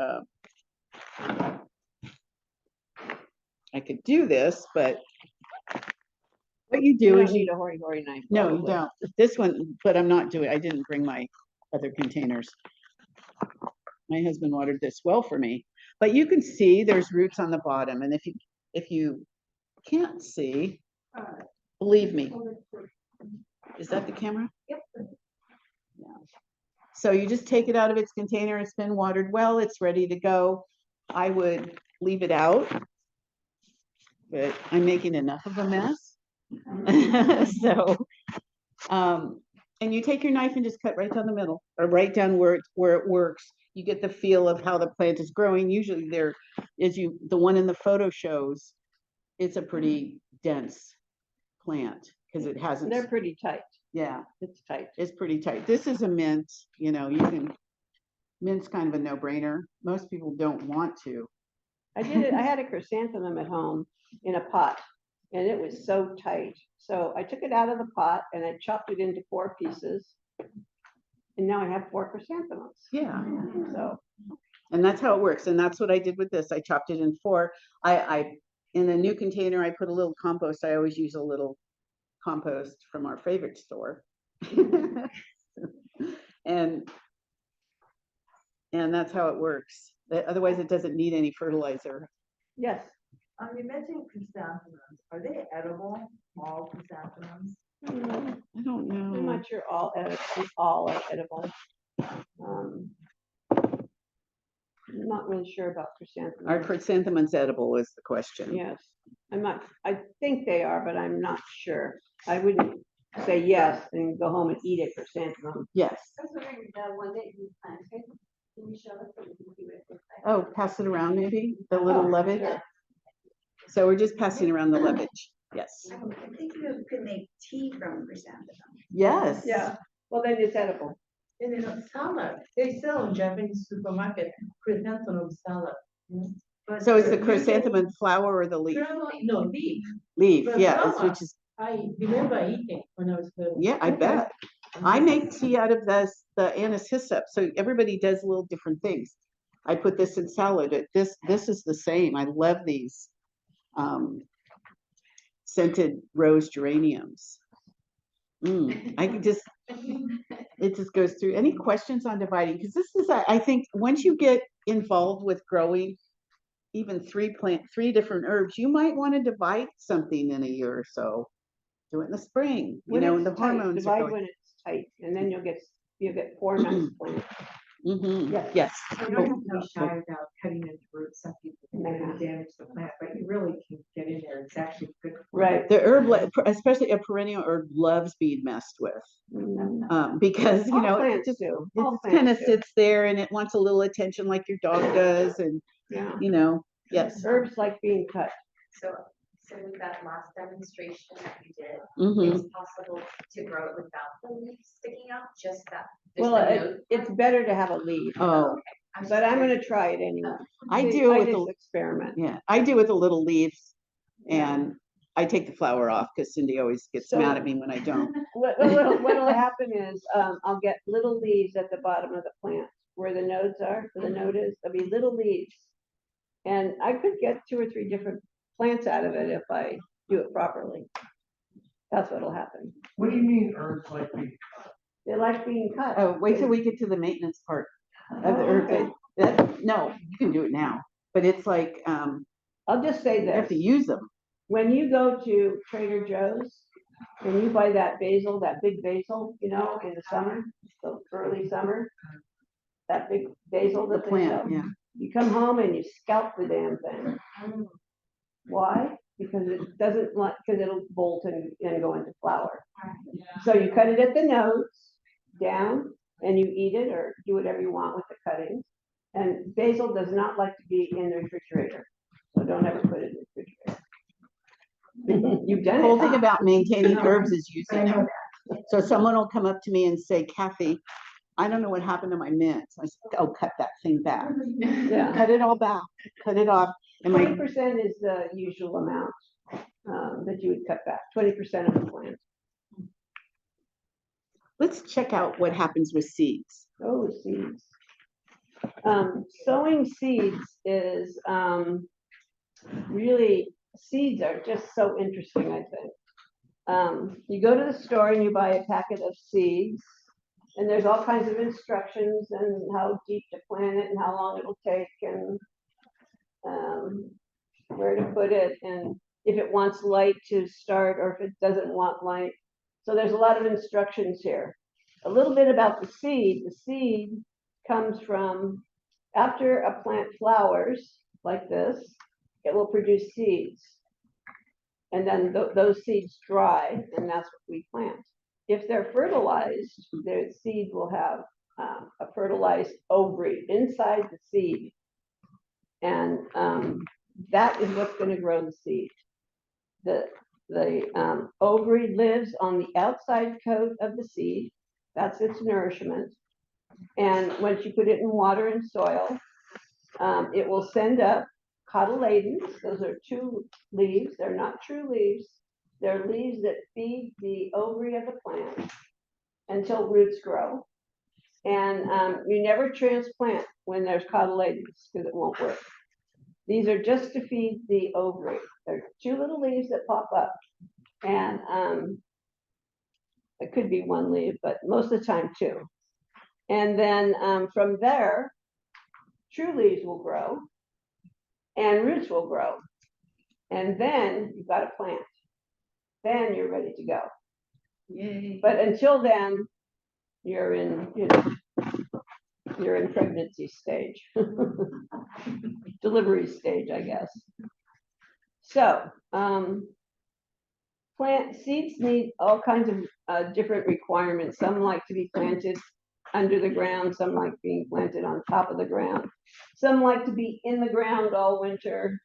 I could do this, but what you do is need a hori knife. no, you don't. This one, but I'm not doing, I didn't bring my other containers. My husband watered this well for me, but you can see there's roots on the bottom. And if you can't see, believe me. Is that the camera? Yep. Yeah. So you just take it out of its container. It's been watered well. It's ready to go. I would leave it out, but I'm making enough of a mess. So, and you take your knife and just cut right down the middle, or right down where it works. You get the feel of how the plant is growing. Usually there is the one in the photo shows, it's a pretty dense plant because it hasn't. They're pretty tight. Yeah, It's tight. it's pretty tight. This is a mint, mint's kind of a no-brainer. Most people don't want to. I did it. I had a chrysanthemum at home in a pot, and it was so tight. So I took it out of the pot and I chopped it into 4 pieces. And now I have 4 chrysanthemums. Yeah. So. And that's how it works. And that's what I did with this. I chopped it in 4. In a new container, I put a little compost. I always use a little compost from our favorite store. and that's how it works. Otherwise, it doesn't need any fertilizer. Yes. You mentioned chrysanthemums. Are they edible? All chrysanthemums? I don't know. I'm not sure all are edible. I'm not really sure about chrysanthemums. Are chrysanthemums edible is the question. Yes. I think they are, but I'm not sure. I wouldn't say yes and go home and eat it for chrysanthemum. Yes. I was wondering, the one that you planted, can you show us so we can see what it looks like? Oh, pass it around maybe, the little Oh, lovage. sure. So we're just passing around the lovage. Yes. I think you can make tea from chrysanthemum. Yes. Yeah, well, then it's edible. And in a salad, they sell in Japanese supermarket chrysanthemum salad. But So it's the you chrysanthemum flower or the leaf? can- No, leaf. Leaf, But yeah, flower. which is, I remember eating when I was little. yeah, I bet. I make tea out of the anise hyssop, so everybody does little different things. I put this in salad. This is the same. I love these scented rose geraniums. I can just, it just goes through. Any questions on dividing? Because this is, I think, once you get involved with growing even three different herbs, you might want to divide something in a year or so. Do it in the spring, When and it's the tight, hormones are divide going. when it's tight, and then you'll get 4 nice plants. Yes. You don't have to be shy about cutting into roots. Some people can damage the plant, but you really can get in there. It's actually good. Right. The herb, especially a perennial herb, loves being messed with. Because, you All know, it plants just do. All kind of plants do. sits there and it wants a little attention like your dog does. And, Yeah. you know, yes. Herbs like being cut. So with that last demonstration that you did, Mhm. it's possible to grow it without the leaves sticking out, just that. Well, it's better to have a leaf, Oh, but I'm gonna try it anyway. I See, do I with just the, experiment. yeah, I do with the little leaves and I take the flower off because Cindy always gets mad at me when I don't. What'll happen is, I'll get little leaves at the bottom of the plant where the nodes are, where the node is, there'll be little leaves. And I could get 2 or 3 different plants out of it if I do it properly. That's what'll happen. What do you mean herbs like being cut? They like being cut. Oh, wait till we get to the maintenance part of the herb. Okay. No, you can do it now, but it's like, I'll just say you have to this, use them. when you go to Trader Joe's and you buy that basil, that big basil, you know, in the summer, the early summer, that big basil The that they plant, sell, yeah. you come home and you scalp the damn thing. Why? Because it doesn't like, because it'll bolt and go into flower. So you cut it at the nodes down and you eat it or do whatever you want with the cuttings. And basil does not like to be in the refrigerator, so don't ever put it in the refrigerator. You've The done whole it. thing huh? about maintaining herbs is using them. So someone will come up to me and say, Kathy, I don't know what happened to my mint. I said, oh, cut that thing back. Yeah. Cut it all back, cut it off. And my 20% is the usual amount that you would cut back, 20% of the plant. let's check out what happens with seeds. Oh, seeds. Sowing seeds is really, seeds are just so interesting, I think. You go to the store and you buy a packet of seeds, and there's all kinds of instructions and how deep to plant it and how long it'll take and where to put it and if it wants light to start or if it doesn't want light. So there's a lot of instructions here. A little bit about the seed. The seed comes from after a plant flowers like this, it will produce seeds. And then those seeds dry, and that's what we plant. If they're fertilized, the seed will have a fertilized ovary inside the seed. And that is what's going to grow the seed. The ovary lives on the outside coat of the seed. That's its nourishment. And once you put it in water and soil, it will send up cotyledons. Those are 2 leaves. They're not true leaves. They're leaves that feed the ovary of the plant until roots grow. And you never transplant when there's cotyledons because it won't work. These are just to feed the ovary. They're 2 little leaves that pop up. And it could be 1 leaf, but most of the time 2. And then from there, true leaves will grow and roots will grow. And then you've got a plant. Then you're ready to go. Yay. But until then, you're in, you're in pregnancy stage, delivery stage, I guess. So, plant seeds need all kinds of different requirements. Some like to be planted under the ground, some like being planted on top of the ground. Some like to be in the ground all winter.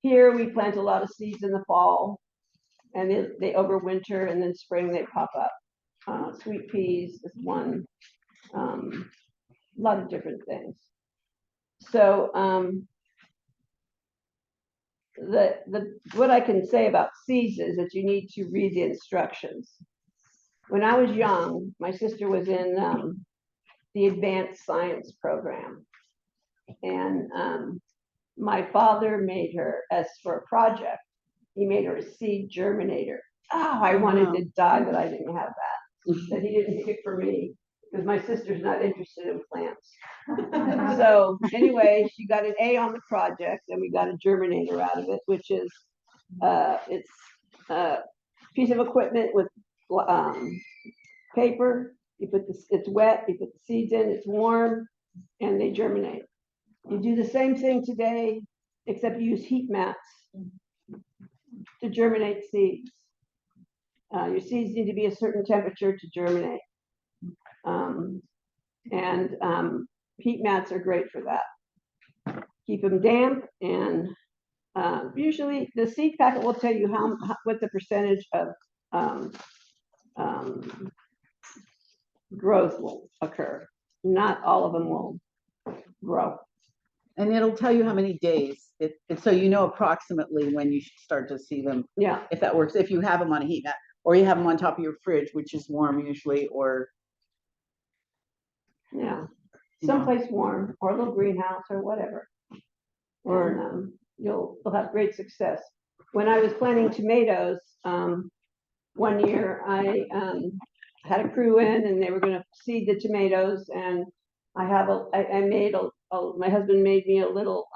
Here we plant a lot of seeds in the fall and they overwinter and then spring they pop up. Sweet peas is one, a lot of different things. So what I can say about seeds is that you need to read the instructions. When I was young, my sister was in the advanced science program, and my father made her, as for a project, he made her a seed germinator. Oh, I wanted to die that I didn't have that he didn't make it for me, because my sister's not interested in plants. So anyway, she got an A on the project, and we got a germinator out of it, which is it's a piece of equipment with paper. You put this, it's wet, you put the seeds in, it's warm, and they germinate. You do the same thing today, except you use heat mats to germinate seeds. Your seeds need to be a certain temperature to germinate. Heat mats are great for that. Keep them damp, and usually the seed packet will tell you what the percentage of growth will occur. Not all of them will grow. And it'll tell you how many days, so you know approximately when you should start to see them. Yeah. If that works, if you have them on a heat mat, or you have them on top of your fridge, which is warm usually, or. Yeah, someplace warm, or a little greenhouse or whatever. And you'll have great success. When I was planting tomatoes, one year I had a crew in and they were going to seed the tomatoes, and I made my husband made me a little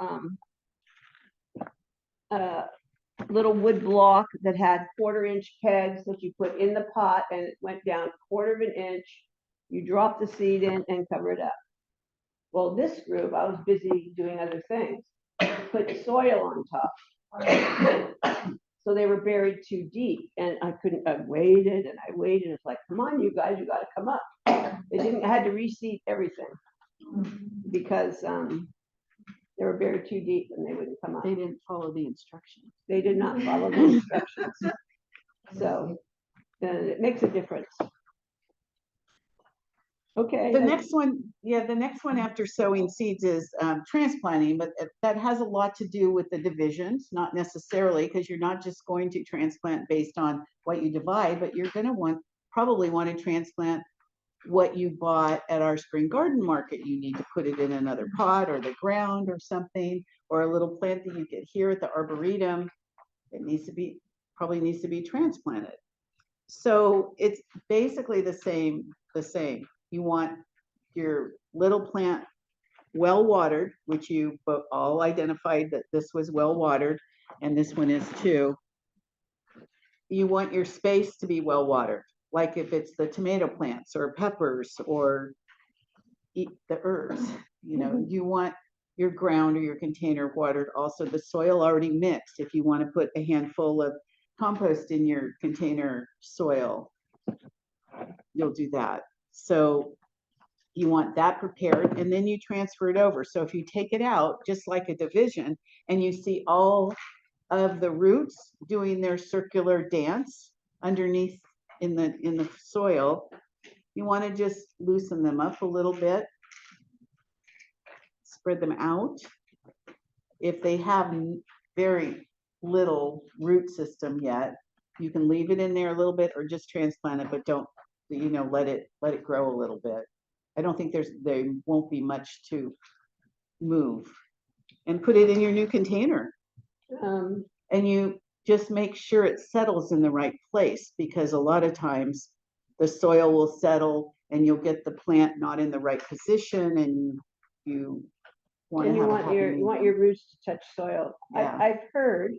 wood block that had 1/4-inch pegs that you put in the pot, and it went down 1/4 of an inch. You drop the seed in and cover it up. Well, this group, I was busy doing other things. Put soil on top. So they were buried too deep, and I waited and I waited. It's like, come on, you guys, you got to come up. I had to reseed everything because they were buried too deep and they wouldn't come up. They didn't follow the instructions. They did not follow the instructions. So it makes a difference. Okay. The next one after sowing seeds is transplanting, but that has a lot to do with the divisions, not necessarily, because you're not just going to transplant based on what you divide, but you're going to probably want to transplant what you bought at our spring garden market. You need to put it in another pot or the ground or something, or a little plant that you get here at the Arboretum. It probably needs to be transplanted. So it's basically the same. You want your little plant well watered, which you all identified that this was well watered, and this one is too. You want your space to be well watered, like if it's the tomato plants or peppers or the herbs. You want your ground or your container watered. Also, the soil already mixed. If you want to put a handful of compost in your container soil, you'll do that. So you want that prepared, and then you transfer it over. So if you take it out, just like a division, and you see all of the roots doing their circular dance underneath in the soil, you want to just loosen them up a little bit, spread them out. If they have very little root system yet, you can leave it in there a little bit or just transplant it, but don't, let it grow a little bit. I don't think there won't be much to move. And put it in your new container. And you just make sure it settles in the right place, because a lot of times the soil will settle and you'll get the plant not in the right position, and you want your roots to touch soil. Yeah. I've heard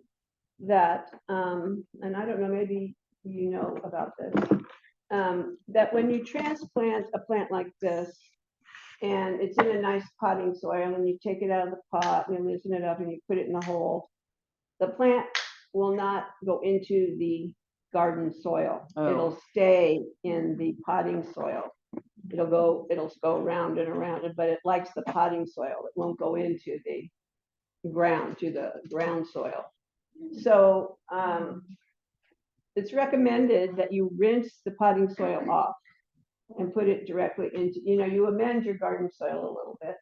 that, and I don't know, maybe you know about this, that when you transplant a plant like this, and it's in a nice potting soil, and you take it out of the pot and you loosen it up and you put it in the hole, the plant will not go into the garden soil. Oh. It'll stay in the potting soil. It'll go around and around, but it likes the potting soil. It won't go into the ground, to the ground soil. So it's recommended that you rinse the potting soil off and put it directly into, you amend your garden soil a little bit.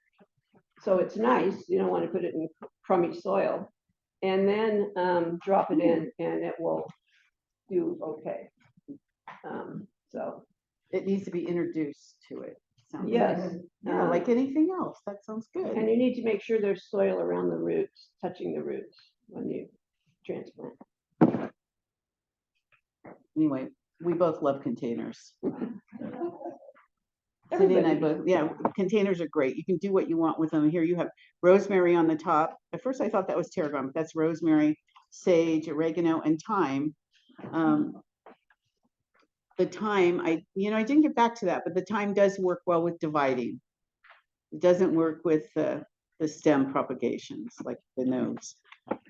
So it's nice. You don't want to put it in crummy soil. And then drop it in and it will do okay. So It needs to be introduced to it. Sounds yes. like. Yeah, like anything else. That sounds good. And you need to make sure there's soil around the roots, touching the roots when you transplant. Anyway, we both love containers. Cindy and I both, yeah, containers are great. You can do what you want with them. Here you have rosemary on the top. At first I thought that was tarragon, but that's rosemary, sage, oregano, and thyme. The thyme, I didn't get back to that, but the thyme does work well with dividing. It doesn't work with the stem propagations like the nodes.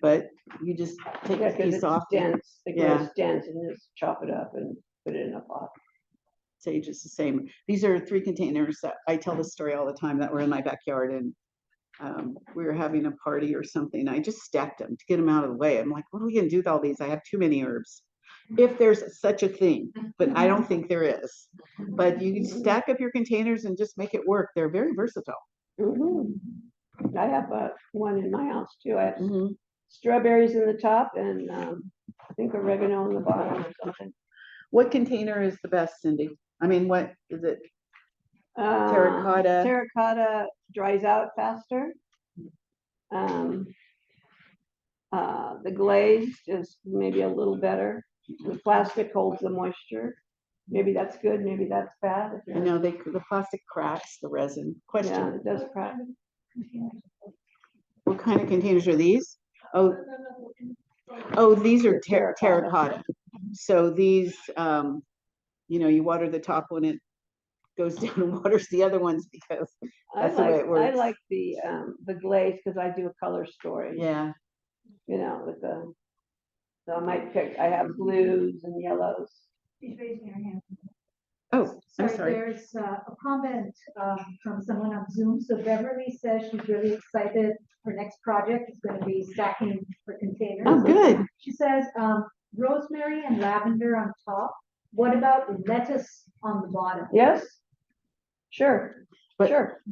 But you just take a piece off. Dense. It Yeah. grows dense and just chop it up and put it in a pot. Sage is the same. These are 3 containers that I tell the story all the time that were in my backyard, and we were having a party or something. I just stacked them to get them out of the way. I'm like, what are we gonna do with all these? I have too many herbs. If there's such a thing, but I don't think there is. But you can stack up your containers and just make it work. They're very versatile. Mm-hmm. I have one in my house too. I have Mm-hmm. strawberries in the top and I think oregano on the bottom or something. What container is the best, Cindy? I mean, what is it? Terracotta. Terracotta dries out faster. The glazed is maybe a little better. The plastic holds the moisture. Maybe that's good, maybe that's bad. I know the plastic cracks, the resin. Question. Yeah, it does crack. What kind of containers are these? Oh, these are terracotta. So these, you water the top when it goes down and waters the other ones because that's the way it works. I like the glaze because I do a color story. Yeah. With so I have blues and yellows. She's raising her hand. Oh, I'm sorry. There's a comment from someone on Zoom. So Beverly says she's really excited. Her next project is going to be stacking for containers. Oh, good. She says rosemary and lavender on top. What about lettuce on the bottom? Yes, sure, sure.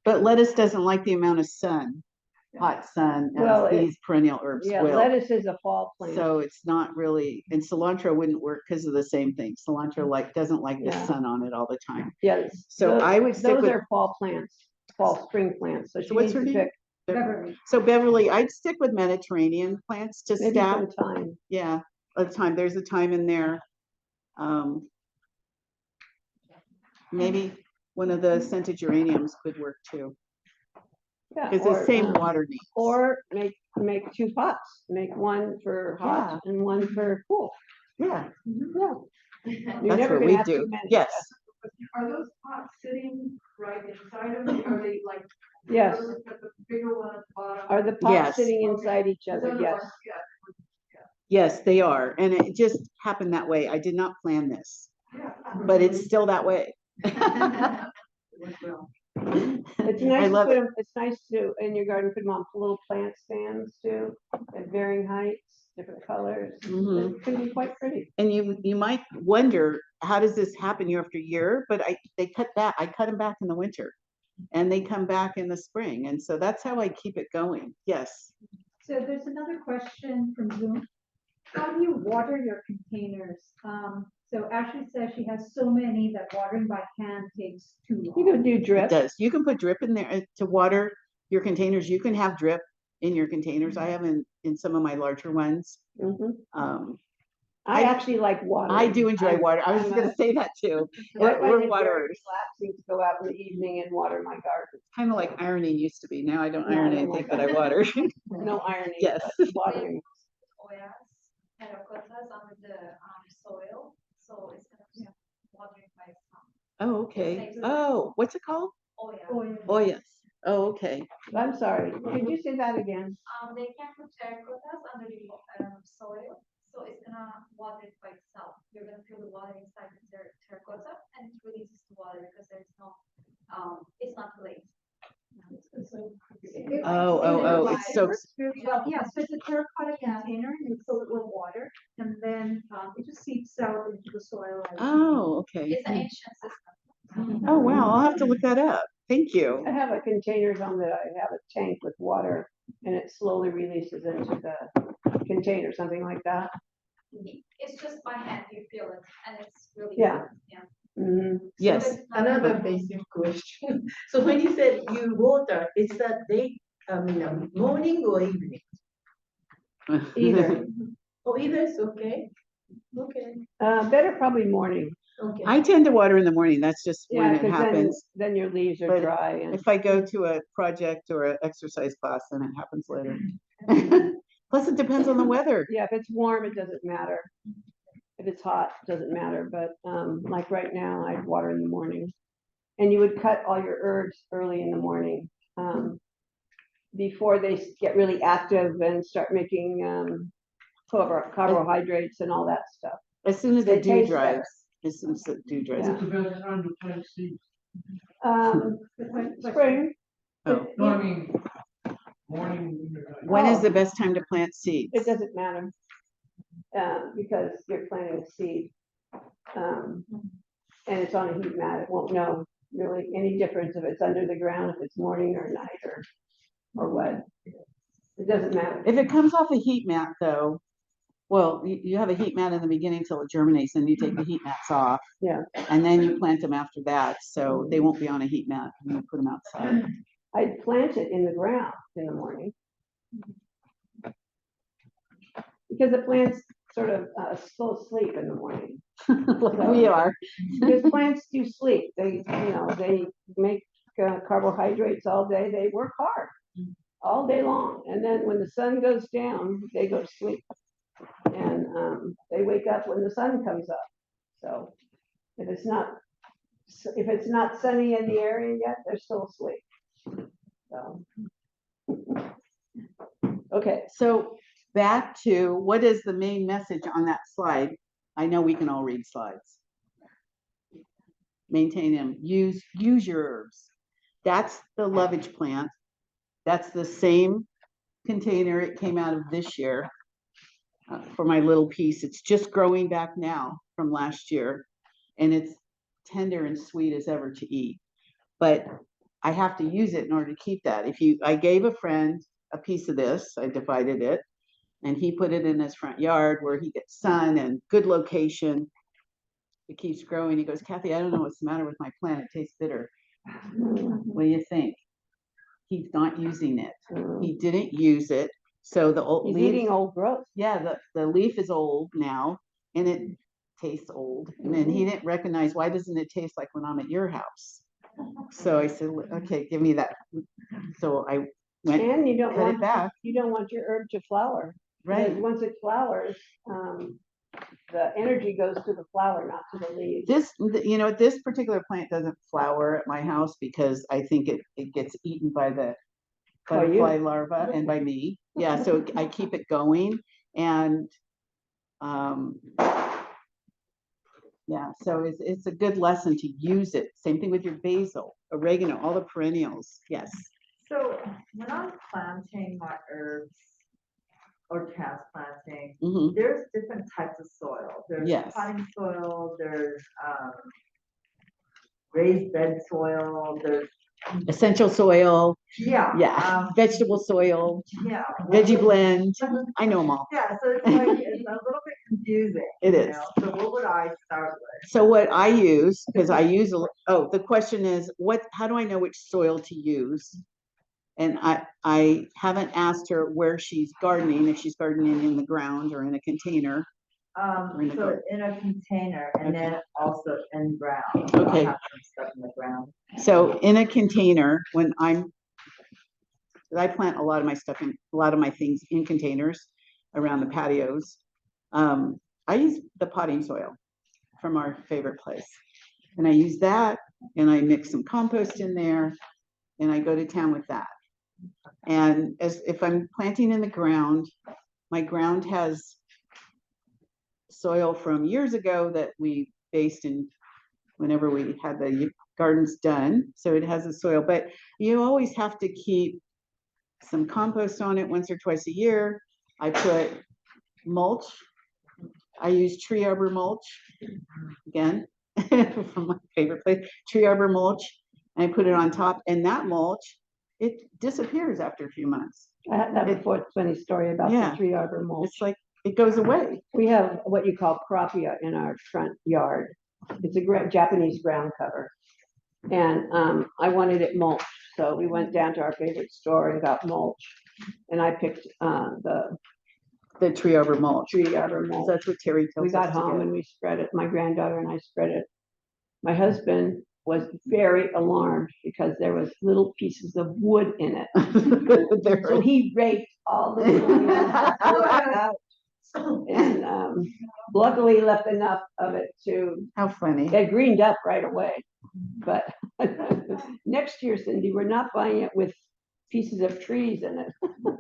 But lettuce doesn't like the amount of sun, hot sun, as these perennial herbs will. Lettuce is a fall plant. So it's not really, and cilantro wouldn't work because of the same thing. Cilantro doesn't like the sun on it all the time. Yes. So I would stick those with are fall plants, fall spring plants. So she what's needs her to name? pick Beverly. So Beverly, I'd stick with Mediterranean plants to maybe stack. some thyme. Yeah, a thyme. There's a thyme in there. Maybe one of the scented geraniums could work too. Yeah, It's the same water needs. Or make 2 pots. Make one for hot and one for cool. Yeah, Yeah. that's what we do. Yes. Are those pots sitting right inside of it? Are they like? Yes. The bigger one at the bottom? Are the pots Yes. sitting inside each other? Yes. Yes, they are. And it just happened that way. I did not plan this, Yeah. but it's still that way. It's nice to put them, it's nice to, in your garden, put them on little plant stands too, at varying heights, different colors. Mhm. It can be quite pretty. And you might wonder, how does this happen year after year? But I cut them back in the winter and they come back in the spring. And so that's how I keep it going. Yes. So there's another question from Zoom. How do you water your containers? So Ashley says she has so many that watering by hand takes too long. You can do It drip. does. You can put drip in there to water your containers. You can have drip in your containers. I have in some of my larger ones. I actually like water. I do enjoy water. I was just gonna say that too. We're waterers. Relaxing to go out in the evening and water my garden. Kind of like ironing used to be. Now I don't No, I iron don't anything, like but I that. water. No ironing. Yes. But watering. Oyas, terracottas under the soil, so it's gonna be watering by sun. Oh, okay. Oh, what's it called? Oya. Oh, yes. Oh, okay. I'm sorry. Could you say that again? They can put terracottas under the soil, so it's gonna water it by itself. You're gonna feel the water inside the terracotta, and it releases the water because there's no, it's not glazed. It's so, Yeah, so it's a terracotta container, and you fill it with water, and then, it just seeps out into the soil. okay. It's an ancient system. Oh, wow, I'll have to look that up. Thank you. I have a container zone that I have a tank with water and it slowly releases into the container, something like that. It's just by hand, you feel it, and it's really. Yeah. Yeah. Mhm. Yes. So it's not- Another basic question. So when you said you water, is that day, morning or evening? Either. Or either is okay? Okay, Better probably morning. okay. I tend to water in the morning. That's just when Yeah, it 'cause happens. then your leaves are But dry and. If I go to a project or an exercise class, then it happens later. Plus, it depends on the weather. Yeah, if it's warm, it doesn't matter. If it's hot, it doesn't matter, but, like right now, I'd water in the morning. And you would cut all your herbs early in the morning, before they get really active and start making, carbohydrates and all that stuff. As soon as the They dew taste dries, better. as soon as the dew dries. Yeah. What's the best time to plant seeds? Spring. Oh. No, I mean, morning, winter time. When is the best time to plant seeds? It doesn't matter, because you're planting a seed. And it's on a heat mat, it won't know really any difference if it's under the ground, if it's morning or night or what. It doesn't matter. If it comes off a heat mat though, well, you have a heat mat in the beginning till it germinates, and you take the heat mats off. Yeah. And then you plant them after that, so they won't be on a heat mat when you put them outside. I'd plant it in the ground in the morning. Because the plants sort of still asleep in the morning. Like we are. Because plants do sleep. They make carbohydrates all day. They work hard all day long. And then when the sun goes down, they go to sleep. And they wake up when the sun comes up. So if it's not sunny in the area yet, they're still asleep. So. Okay. So back to what is the main message on that slide? I know we can all read slides. Maintain them. Use your herbs. That's the lovage plant. That's the same container it came out of this year for my little piece. It's just growing back now from last year, and it's tender and sweet as ever to eat. But I have to use it in order to keep that. I gave a friend a piece of this, I divided it, and he put it in his front yard where he gets sun and good location. It keeps growing. He goes, Kathy, I don't know what's the matter with my plant. It tastes bitter. What do you think? He's not using it. He didn't use it. So the old He's leaves, eating old growth. yeah, the leaf is old now and it tastes old. And then he didn't recognize, why doesn't it taste like when I'm at your house? So I said, okay, give me that. So I went, And you don't cut it back. want your herb to flower. Right. Because once it flowers, the energy goes to the flower, not to the leaves. This particular plant doesn't flower at my house because I think it gets eaten by the butterfly larva and by me. Yeah, so I keep it going. And yeah, so it's a good lesson to use it. Same thing with your basil, oregano, all the perennials. Yes. So when I'm planting my herbs or transplanting, Mhm. there's different types of soil. There's Yes. potting soil, there's raised bed soil, there's, Essential soil. yeah. Yeah. Vegetable soil. Yeah. Veggie blend. I know them all. Yeah, so it's like, it's a little bit confusing. It you is. know? So what would I start with? So what I use, because I use, the question is, how do I know which soil to use? And I haven't asked her where she's gardening, if she's gardening in the ground or in a container. So in a container and then also in ground. Okay. I'll have some stuff in the ground. So in a container, I plant a lot of my stuff a lot of my things in containers around the patios. I use the potting soil from our favorite place. And I use that and I mix some compost in there and I go to town with that. And if I'm planting in the ground, my ground has soil from years ago that we based in whenever we had the gardens done. So it has a soil, but you always have to keep some compost on it once or twice a year. I put mulch. I use tree arbor mulch again from my favorite place, tree arbor mulch. And I put it on top, and that mulch, it disappears after a few months. I had that before, funny story about Yeah. the tree arbor mulch. It's like it goes away. We have what you call propia in our front yard. It's a Japanese ground cover. And I wanted it mulched, so we went down to our favorite store and got mulch. And I picked The tree arbor mulch. tree arbor mulch. That's what Terry tells We us. got to home get. and we spread it. My granddaughter and I spread it. My husband was very alarmed because there was little pieces of wood in it. So he raked all the wood out. And luckily left enough of it to, How funny. it greened up right away. But next year, Cindy, we're not buying it with pieces of trees in it.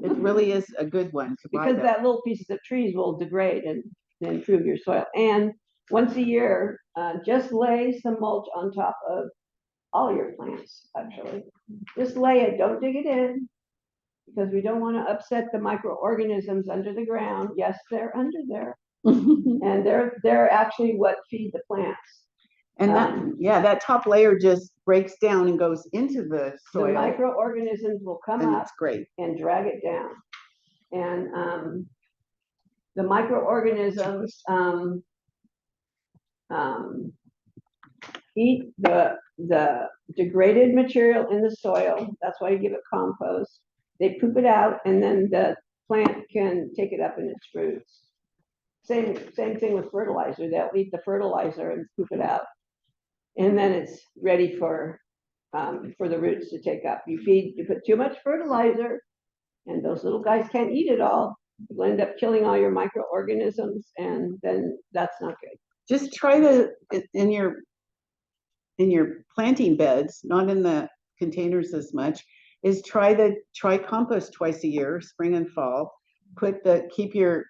It really is a good one to buy. Because that little pieces of trees will degrade and improve your soil. And once a year, just lay some mulch on top of all your plants, actually. Just lay it, don't dig it in, because we don't want to upset the microorganisms under the ground. Yes, they're under there. And they're actually what feed the plants. And that top layer just breaks down and goes into the The soil. microorganisms will come And up it's great. and drag it down. And the microorganisms eat the degraded material in the soil. That's why you give it compost. They poop it out, and then the plant can take it up in its roots. Same thing with fertilizer. They'll eat the fertilizer and poop it out, and then it's ready for the roots to take up. You put too much fertilizer, and those little guys can't eat it all. You'll end up killing all your microorganisms, and then that's not good. Just try in your planting beds, not in the containers as much, is try compost twice a year, spring and fall. Keep your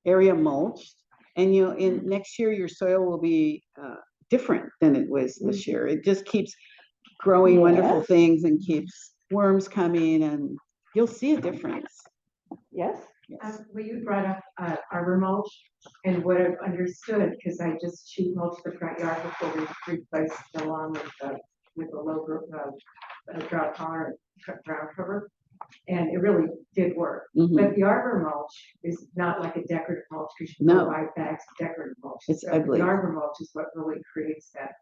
area mulched, and next year your soil will be different than it was this year. It just keeps growing wonderful things and keeps worms coming, and you'll see a difference. Yes. Well, you brought up arbor mulch, and what I've understood, because I just sheet mulched the front yard before we replaced the lawn with a low drought tolerant ground cover, and it really did work. But the arbor mulch is not like a decorative mulch, because you can buy bags of decorative mulch. It's ugly. The arbor mulch is what really creates that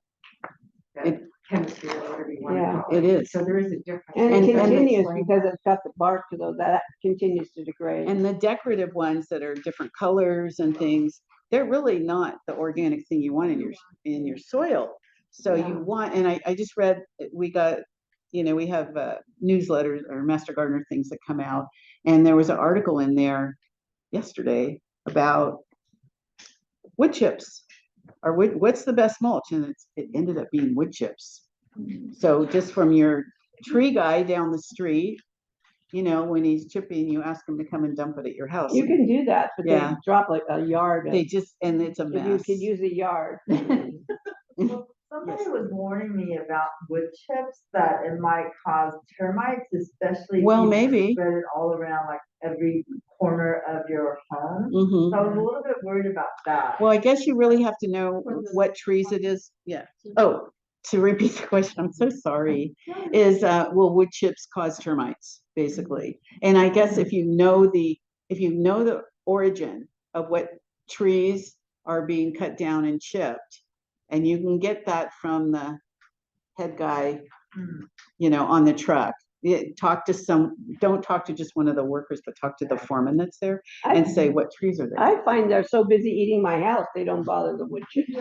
chemistry, or whatever you want to call it. It is. So there is a difference. And it continues because it's got the bark to those that continues to degrade. And the decorative ones that are different colors and things, they're really not the organic thing you want in your soil. So you want, and I just read, we have newsletters or Master Gardener things that come out, and there was an article in there yesterday about wood chips. Or what's the best mulch? And it ended up being wood chips. So just from your tree guy down the street, when he's chipping, you ask him to come and dump it at your house. You can do that, but they drop like a yard. And it's a mess. You could use a yard. Well, somebody was warning me about wood chips, that it might cause termites, especially if you spread it all around like every corner of your home. So I was a little bit worried about that. Well, I guess you really have to know what trees it is. Yeah. Oh, to repeat the question, I'm so sorry, is will wood chips cause termites, basically? And I guess if you know the origin of what trees are being cut down and chipped, and you can get that from the head guy, on the truck. Don't talk to just one of the workers, but talk to the foreman that's there and say what trees are there. I find they're so busy eating my house, they don't bother the wood chips.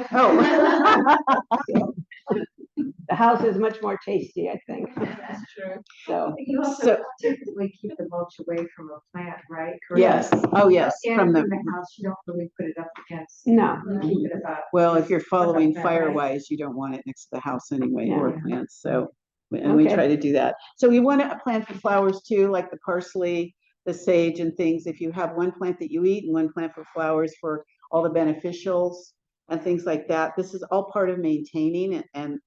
The house is much more tasty, I think. That's true. So you also typically keep the mulch away from a plant, right? Correct? Yes. Oh, yes. And from in the the house, you don't really put it up against. No. You keep it about. Well, if you're following about that, right? Firewise, you don't want it next to the house anyway, Yeah. or plants. So, and we try to do that. So we want to plant for flowers too, like the parsley, the sage and things. If you have one plant that you eat and one plant for flowers for all the beneficials and things like that. This is all part of maintaining and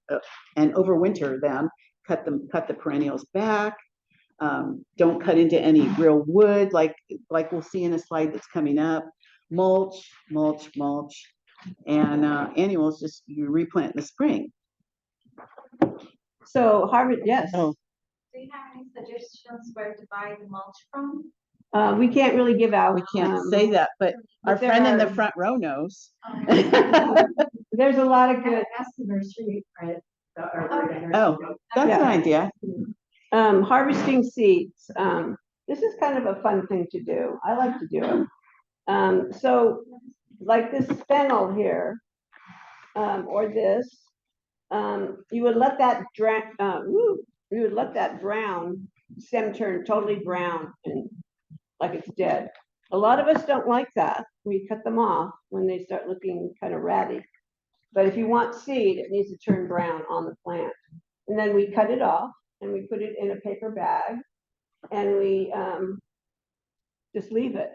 overwinter them. Cut the perennials back. Don't cut into any real wood, like we'll see in a slide that's coming up. Mulch, and annuals just you replant in the spring. So Harvard, yes. Oh, Do you have any suggestions where to buy the mulch from? We can't really give out. we can't say that, but our there friend in the are- front row knows. There's a lot of good. Ask the nursery, right? Oh, that's Yeah. an idea. Harvesting seeds. This is kind of a fun thing to do. I like to do it. So like this fennel here, or this, you would let that brown stem turn totally brown and like it's dead. A lot of us don't like that. We cut them off when they start looking kind of ratty. But if you want seed, it needs to turn brown on the plant. And then we cut it off and we put it in a paper bag and we just leave it.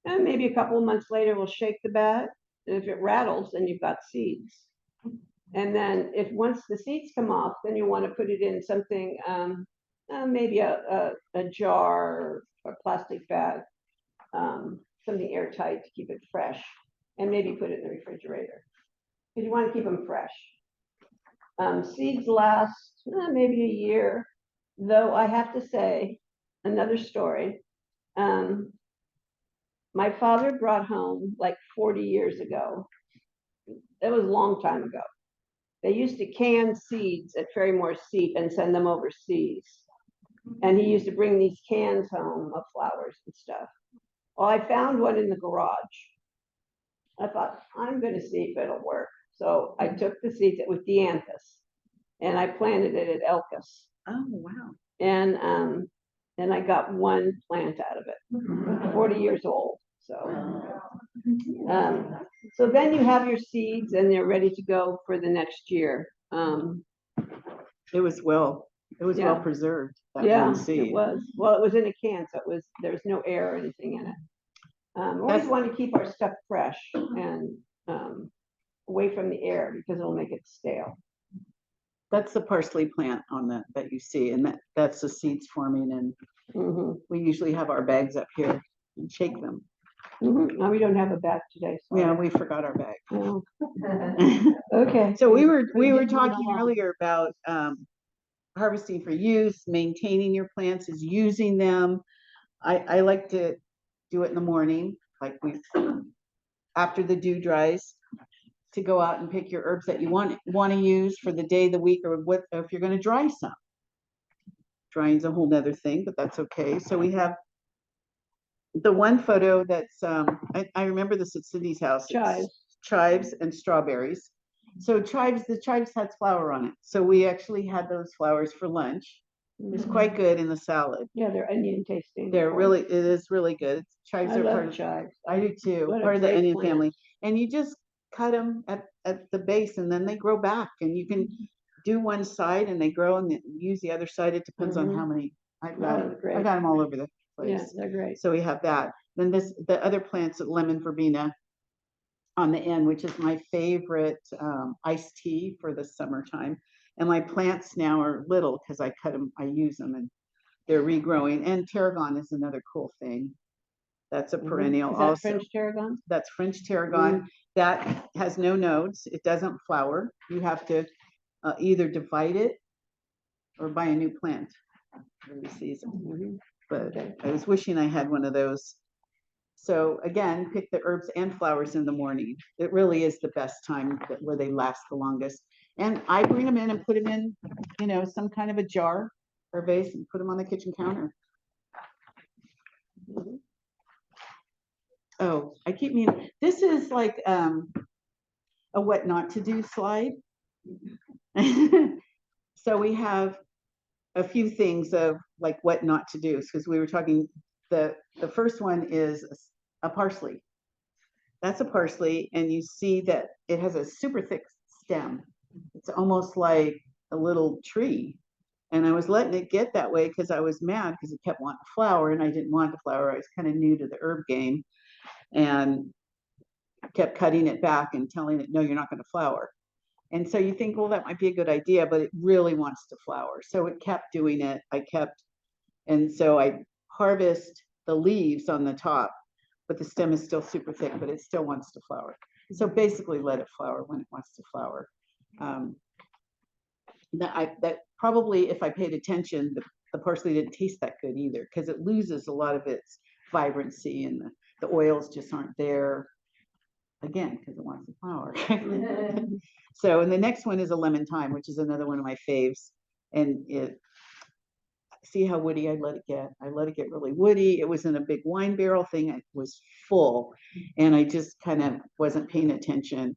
And maybe a couple of months later, we'll shake the bag. And if it rattles, then you've got seeds. And then if once the seeds come off, then you want to put it in something, maybe a jar or plastic bag, something airtight to keep it fresh, and maybe put it in the refrigerator because you want to keep them fresh. Seeds last maybe a year, though I have to say, another story. My father brought home like 40 years ago. That was a long time ago. They used to can seeds at Ferrymore Seat and send them overseas. And he used to bring these cans home of flowers and stuff. Well, I found one in the garage. I thought, I'm going to see if it'll work. So I took the seeds, it was dianthus, and I planted it at Elkus. Oh, wow. And I got one plant out of it, 40 years old. So then you have your seeds and they're ready to go for the next year. It was well Yeah. preserved. That Yeah, one seed. it was. Well, it was in a can, so there was no air or anything in it. Always want to keep our stuff fresh and away from the air because it'll make it stale. That's the parsley plant on that you see, and that's the seeds forming, and we usually have our bags up here and shake them. No, we don't have a bag today. Sorry. Yeah, we forgot our bag. Oh. Okay. So we were talking earlier about harvesting for use, maintaining your plants is using them. I like to do it in the morning, like after the dew dries, to go out and pick your herbs that you want to use for the day, the week, or what if you're going to dry some. Drying's a whole nother thing, but that's okay. So we have the one photo that's I remember this at Cindy's house. Chives and strawberries. So the chives had flour on it. So we actually had those flowers for lunch. It was quite good in the salad. Yeah, they're onion tasting. It is really good. Chives I are love part of chives. I do too. What a Part of the great onion plant. family. And you just cut them at the base and then they grow back and you can do one side and they grow and use the other side. It depends on how many I've got. Great. I got them all over the place. Yeah, they're great. So we have that. Then the other plants, lemon verbena on the end, which is my favorite iced tea for the summertime. And my plants now are little because I cut them, I use them, and they're regrowing. And tarragon is another cool thing. That's a perennial. Is that also. French tarragon? That's French tarragon. That has no nodes. It doesn't flower. You have to either divide it or buy a new plant every season. But I was wishing I had one of those. So again, pick the herbs and flowers in the morning. It really is the best time where they last the longest. And I bring them in and put them in, some kind of a jar or vase and put them on the kitchen counter. Oh, I keep meaning, this is like a what not to do slide. So we have a few things of like what not to do, because we were talking, the first one is a parsley. That's a parsley, and you see that it has a super thick stem. It's almost like a little tree. And I was letting it get that way because I was mad because it kept wanting to flower and I didn't want to flower. I was kind of new to the herb game. And kept cutting it back and telling it, no, you're not going to flower. And so you think, well, that might be a good idea, but it really wants to flower. So it kept doing it. And so I harvest the leaves on the top, but the stem is still super thick, but it still wants to flower. So basically let it flower when it wants to flower. That probably, if I paid attention, the parsley didn't taste that good either, because it loses a lot of its vibrancy and the oils just aren't there. Again, because it wants to flower. So, and the next one is a lemon thyme, which is another one of my faves. And see how woody I let it get. I let it get really woody. It was in a big wine barrel thing. It was full, and I just kind of wasn't paying attention.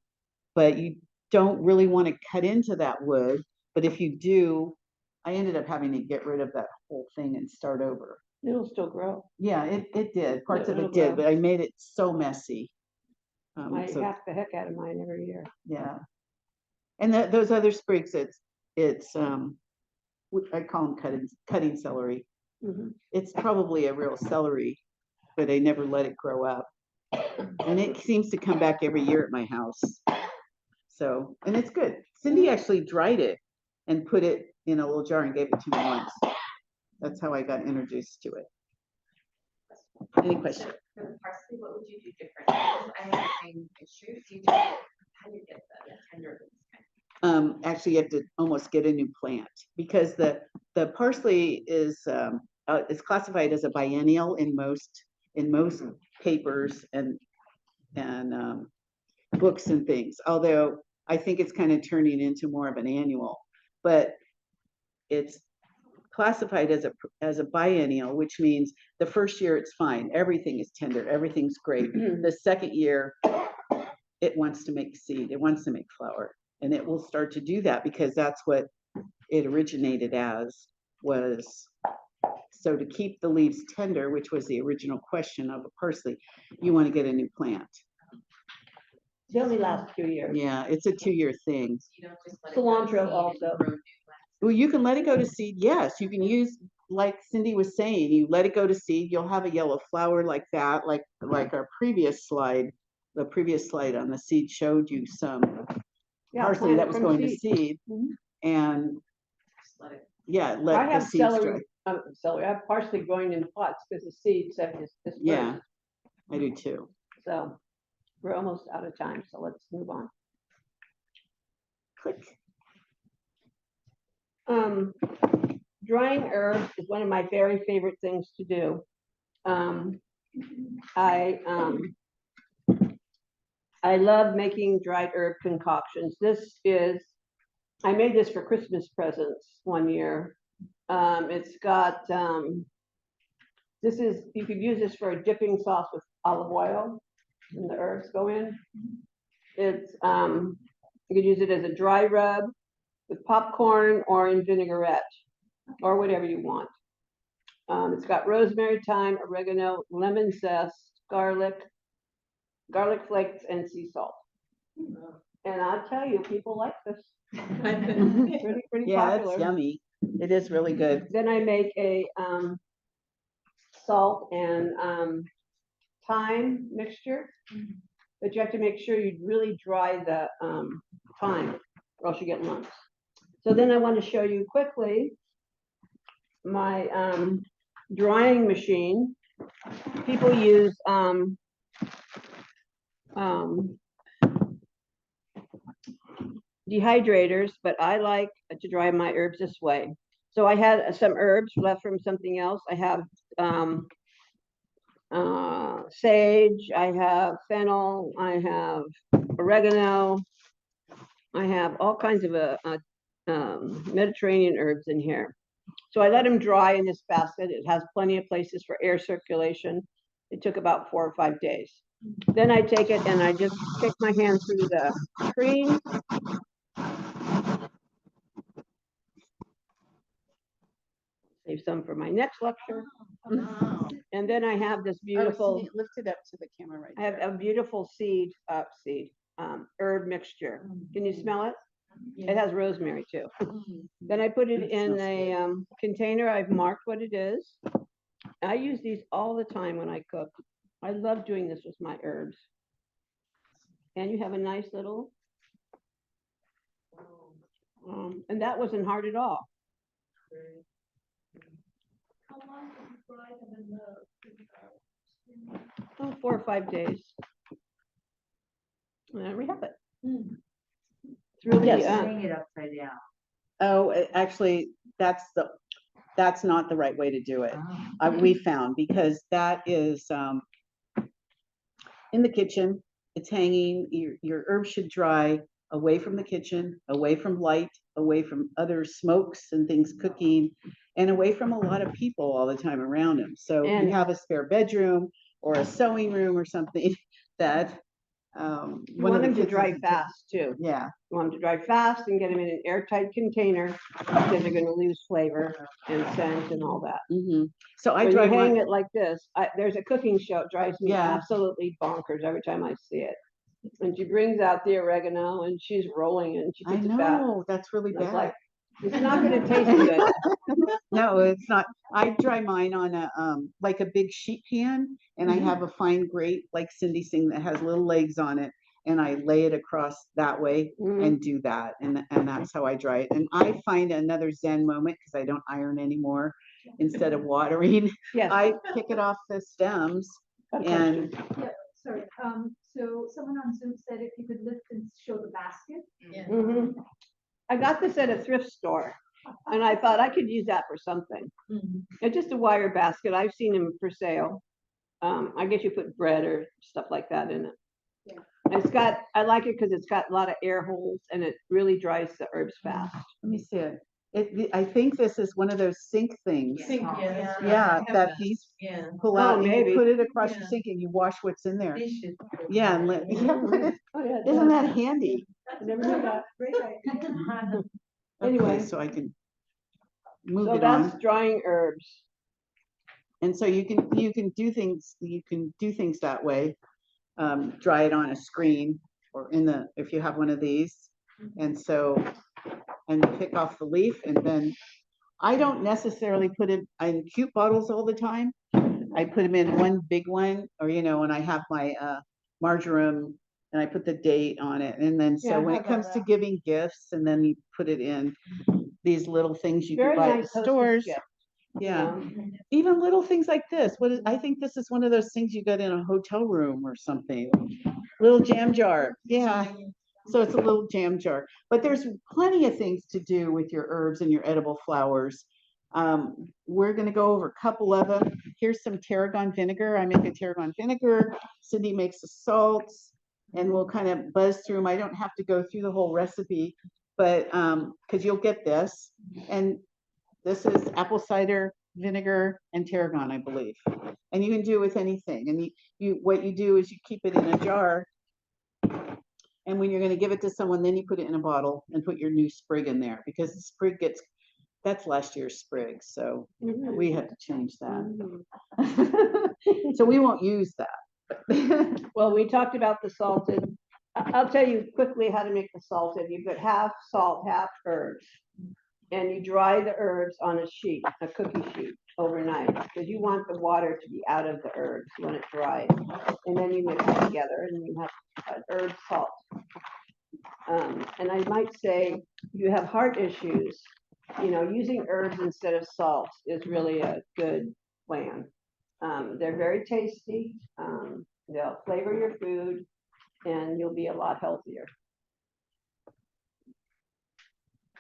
But you don't really want to cut into that wood. But if you do, I ended up having to get rid of that whole thing and start over. It'll still grow. Yeah, it did. Parts of It'll it did, grow. but I made it so messy. I So, hack the heck out of mine every year. yeah. And those other sprigs, it's I call them cutting celery. It's probably a real celery, but I never let it grow up. And it seems to come back every year at my house. So, and it's good. Cindi actually dried it and put it in a little jar and gave it to me once. That's how I got introduced to it. Any questions? For the parsley, what would you do different? Because I have the same issue. Do you just, how do you get the tender? Actually, you have to almost get a new plant, because the parsley is classified as a biennial in most papers and books and things. Although I think it's kind of turning into more of an annual, but it's classified as a biennial, which means the first year it's fine, everything is tender, everything's great. The second year, it wants to make seed, it wants to make flower, and it will start to do that because that's what it originated as, was so to keep the leaves tender, which was the original question of a parsley, you want to get a new plant. They only last 2 years. Yeah, it's a 2-year thing. You don't just let it go to seed Cilantro and also. grow new plants. Well, you can let it go to seed. Yes, you can use, like Cindi was saying, you let it go to seed, you'll have a yellow flower like that, like our previous slide. The previous slide on the seed showed you some parsley that was going to seed. And Just let it. yeah, I let the have seeds celery, dry. I have parsley growing in pots because the seed set is dispersed. Yeah, I do too. So we're almost out of time, so let's move on. Click. Drying herbs is one of my very favorite things to do. I love making dried herb concoctions. I made this for Christmas presents one year. It's got, you could use this for a dipping sauce with olive oil and the herbs go in. It's, you could use it as a dry rub with popcorn or in vinaigrette or whatever you want. It's got rosemary, thyme, oregano, lemon zest, garlic flakes, and sea salt. And I'll tell you, people like this. Pretty Yeah, popular. it's yummy. It is really good. Then I make a salt and thyme mixture, but you have to make sure you really dry the thyme, or else you get lumps. So then I want to show you quickly my drying machine. People use dehydrators, but I like to dry my herbs this way. So I had some herbs left from something else. I have sage, I have fennel, I have oregano, I have all kinds of Mediterranean herbs in here. So I let them dry in this basket. It has plenty of places for air circulation. It took about 4 or 5 days. Then I take it and I just kick my hand through the screen. Save some for my next lecture. And then I have this beautiful, Lift it up to the camera right I have a beautiful herb mixture. Can you smell it? It has rosemary too. Then I put it in a container. I've marked what it is. I use these all the time when I cook. I love doing this with my herbs. And you have a nice little, and that wasn't hard at all. How long did you fry them in the? Oh, 4 or 5 days. And there we have it. It's really, Yes. Hang it upside down. Oh, actually, that's not the right way to do it. Oh. We found, because that is, in the kitchen, it's hanging, your herbs should dry away from the kitchen, away from light, away from other smokes and things cooking, and away from a lot of people all the time around them. So if you And- have a spare bedroom or a sewing room or something that, You one of want the them to kids dry isn't- fast too. Yeah, You want them to dry fast and get them in an airtight container because they're gonna lose flavor and scent and all that. so I When you dry hang mine. it like this, there's a cooking show, it drives me Yeah. absolutely bonkers every time I see it. And she brings out the oregano and she's rolling it and she I puts it back. know, that's really It's bad. like, it's not gonna taste good. No, it's not. I dry mine on a, like a big sheet pan, and I have a fine grate, like Cindy's thing, that has little legs on it, and I lay it across that way and do that, and that's how I dry it. And I find another Zen moment, because I don't iron anymore. Instead of watering, Yes. I pick it off the stems, Got a and Yeah, sorry, so someone on Zoom said if you could lift and show the basket. I got this at a thrift store and I thought I could use that for something. It's just a wire basket. I've seen them for sale. I guess you put bread or stuff like that in it. Yeah. It's got, I like it because it's got a lot of air holes and it really dries the herbs fast. let me see it. I think this is one of those sink things. Sink, yes. Yeah, that these Yeah. pull out, and maybe. you put it across your Yeah. sink and you wash what's in there. Dishes. Yeah, and Oh, yeah, it isn't does. that handy? I never knew that. Okay, Anyway. so I can move So it that's on. drying herbs. And so you can do things that way. Dry it on a screen or if you have one of these. And so, and pick off the leaf, and then I don't necessarily put it in cute bottles all the time. I put them in one big one, or, and I have my marjoram, and I put the date on it. And then, Yeah, so I when have it comes all to that. giving gifts, and then you put it in these little things you Very can buy at nice the hostess stores. gift. Yeah, even little things like this. I think this is one of those things you get in a hotel room or something. Little jam jar. Yeah. So it's a little jam jar, but there's plenty of things to do with your herbs and your edible flowers. We're going to go over a couple of them. Here's some tarragon vinegar. I make a tarragon vinegar. Cindi makes the salts, and we'll kind of buzz through them. I don't have to go through the whole recipe, but because you'll get this. And this is apple cider vinegar and tarragon, I believe. And you can do it with anything. And what you do is you keep it in a jar. And when you're going to give it to someone, then you put it in a bottle and put your new sprig in there, because the sprig that's last year's sprig. So we had to change that. So we won't use that. Well, we talked about the salted. I'll tell you quickly how to make the salted. You put half salt, half herbs. And you dry the herbs on a cookie sheet overnight, because you want the water to be out of the herbs when it dries. And then you mix it together and you have herb salt. And I might say, you have heart issues, using herbs instead of salt is really a good plan. They're very tasty. They'll flavor your food and you'll be a lot healthier.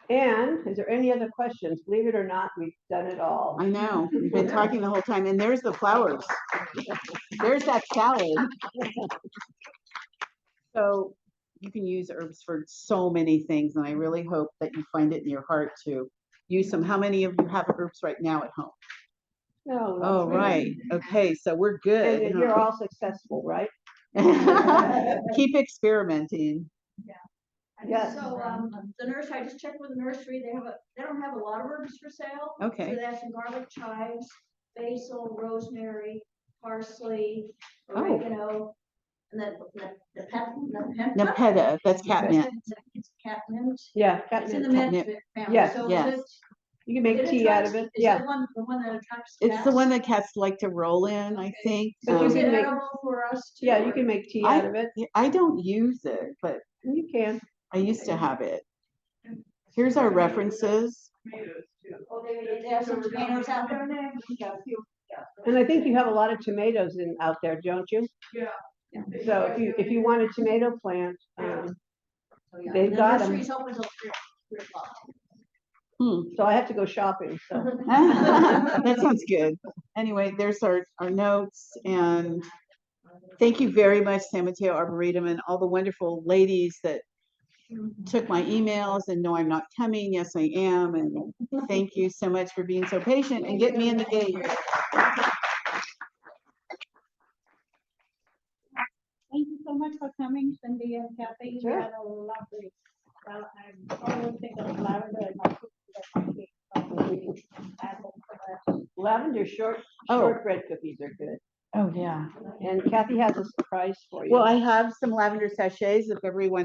And is there any other questions? Believe it or not, we've done it all. I know, we've been talking the whole time, and there's the flowers. There's that salad. So you can use herbs for so many things, and I really hope that you find it in your heart to use them. How many of you have herbs right now at home? No. Oh, right. Okay, so we're good. And you're all successful, right? Keep experimenting. Yes. So, the nursery, I just checked with the nursery, they don't have a lot of herbs for sale. Okay. So they have some garlic chives, basil, rosemary, parsley, oregano, and then Nepeta, that's catnip. It's catnip. Yeah. It's in the Catnip. mint family, Yes, so yes. it's You can make tea out of it, yeah. The one that attracts. It's the one that cats like to roll in, I think. But you Is it can make, edible for us too? yeah, you can make tea out of it. I don't use it, but You can. I used to have it. Here's our references. Oh, they have some tomatoes out there now? Yeah, a few. And I think you have a lot of tomatoes out there, don't you? Yeah. So if you want a tomato plant, Yeah. they've The got 'em. nursery's open till 3 o'clock. So I have to go shopping, so. That sounds good. Anyway, there's our notes, and thank you very much, San Mateo Arboretum, and all the wonderful ladies that took my emails and know I'm not coming. Yes, I am, and thank you so much for being so patient and getting me in the gate. Thank you so much for coming, Cindy and Kathy. You Sure. had a lovely, well, I always think of lavender in my cookies. Lavender shortbread cookies are good. Oh, yeah. And Kathy has a surprise for you. Well, I have some lavender sachets if everyone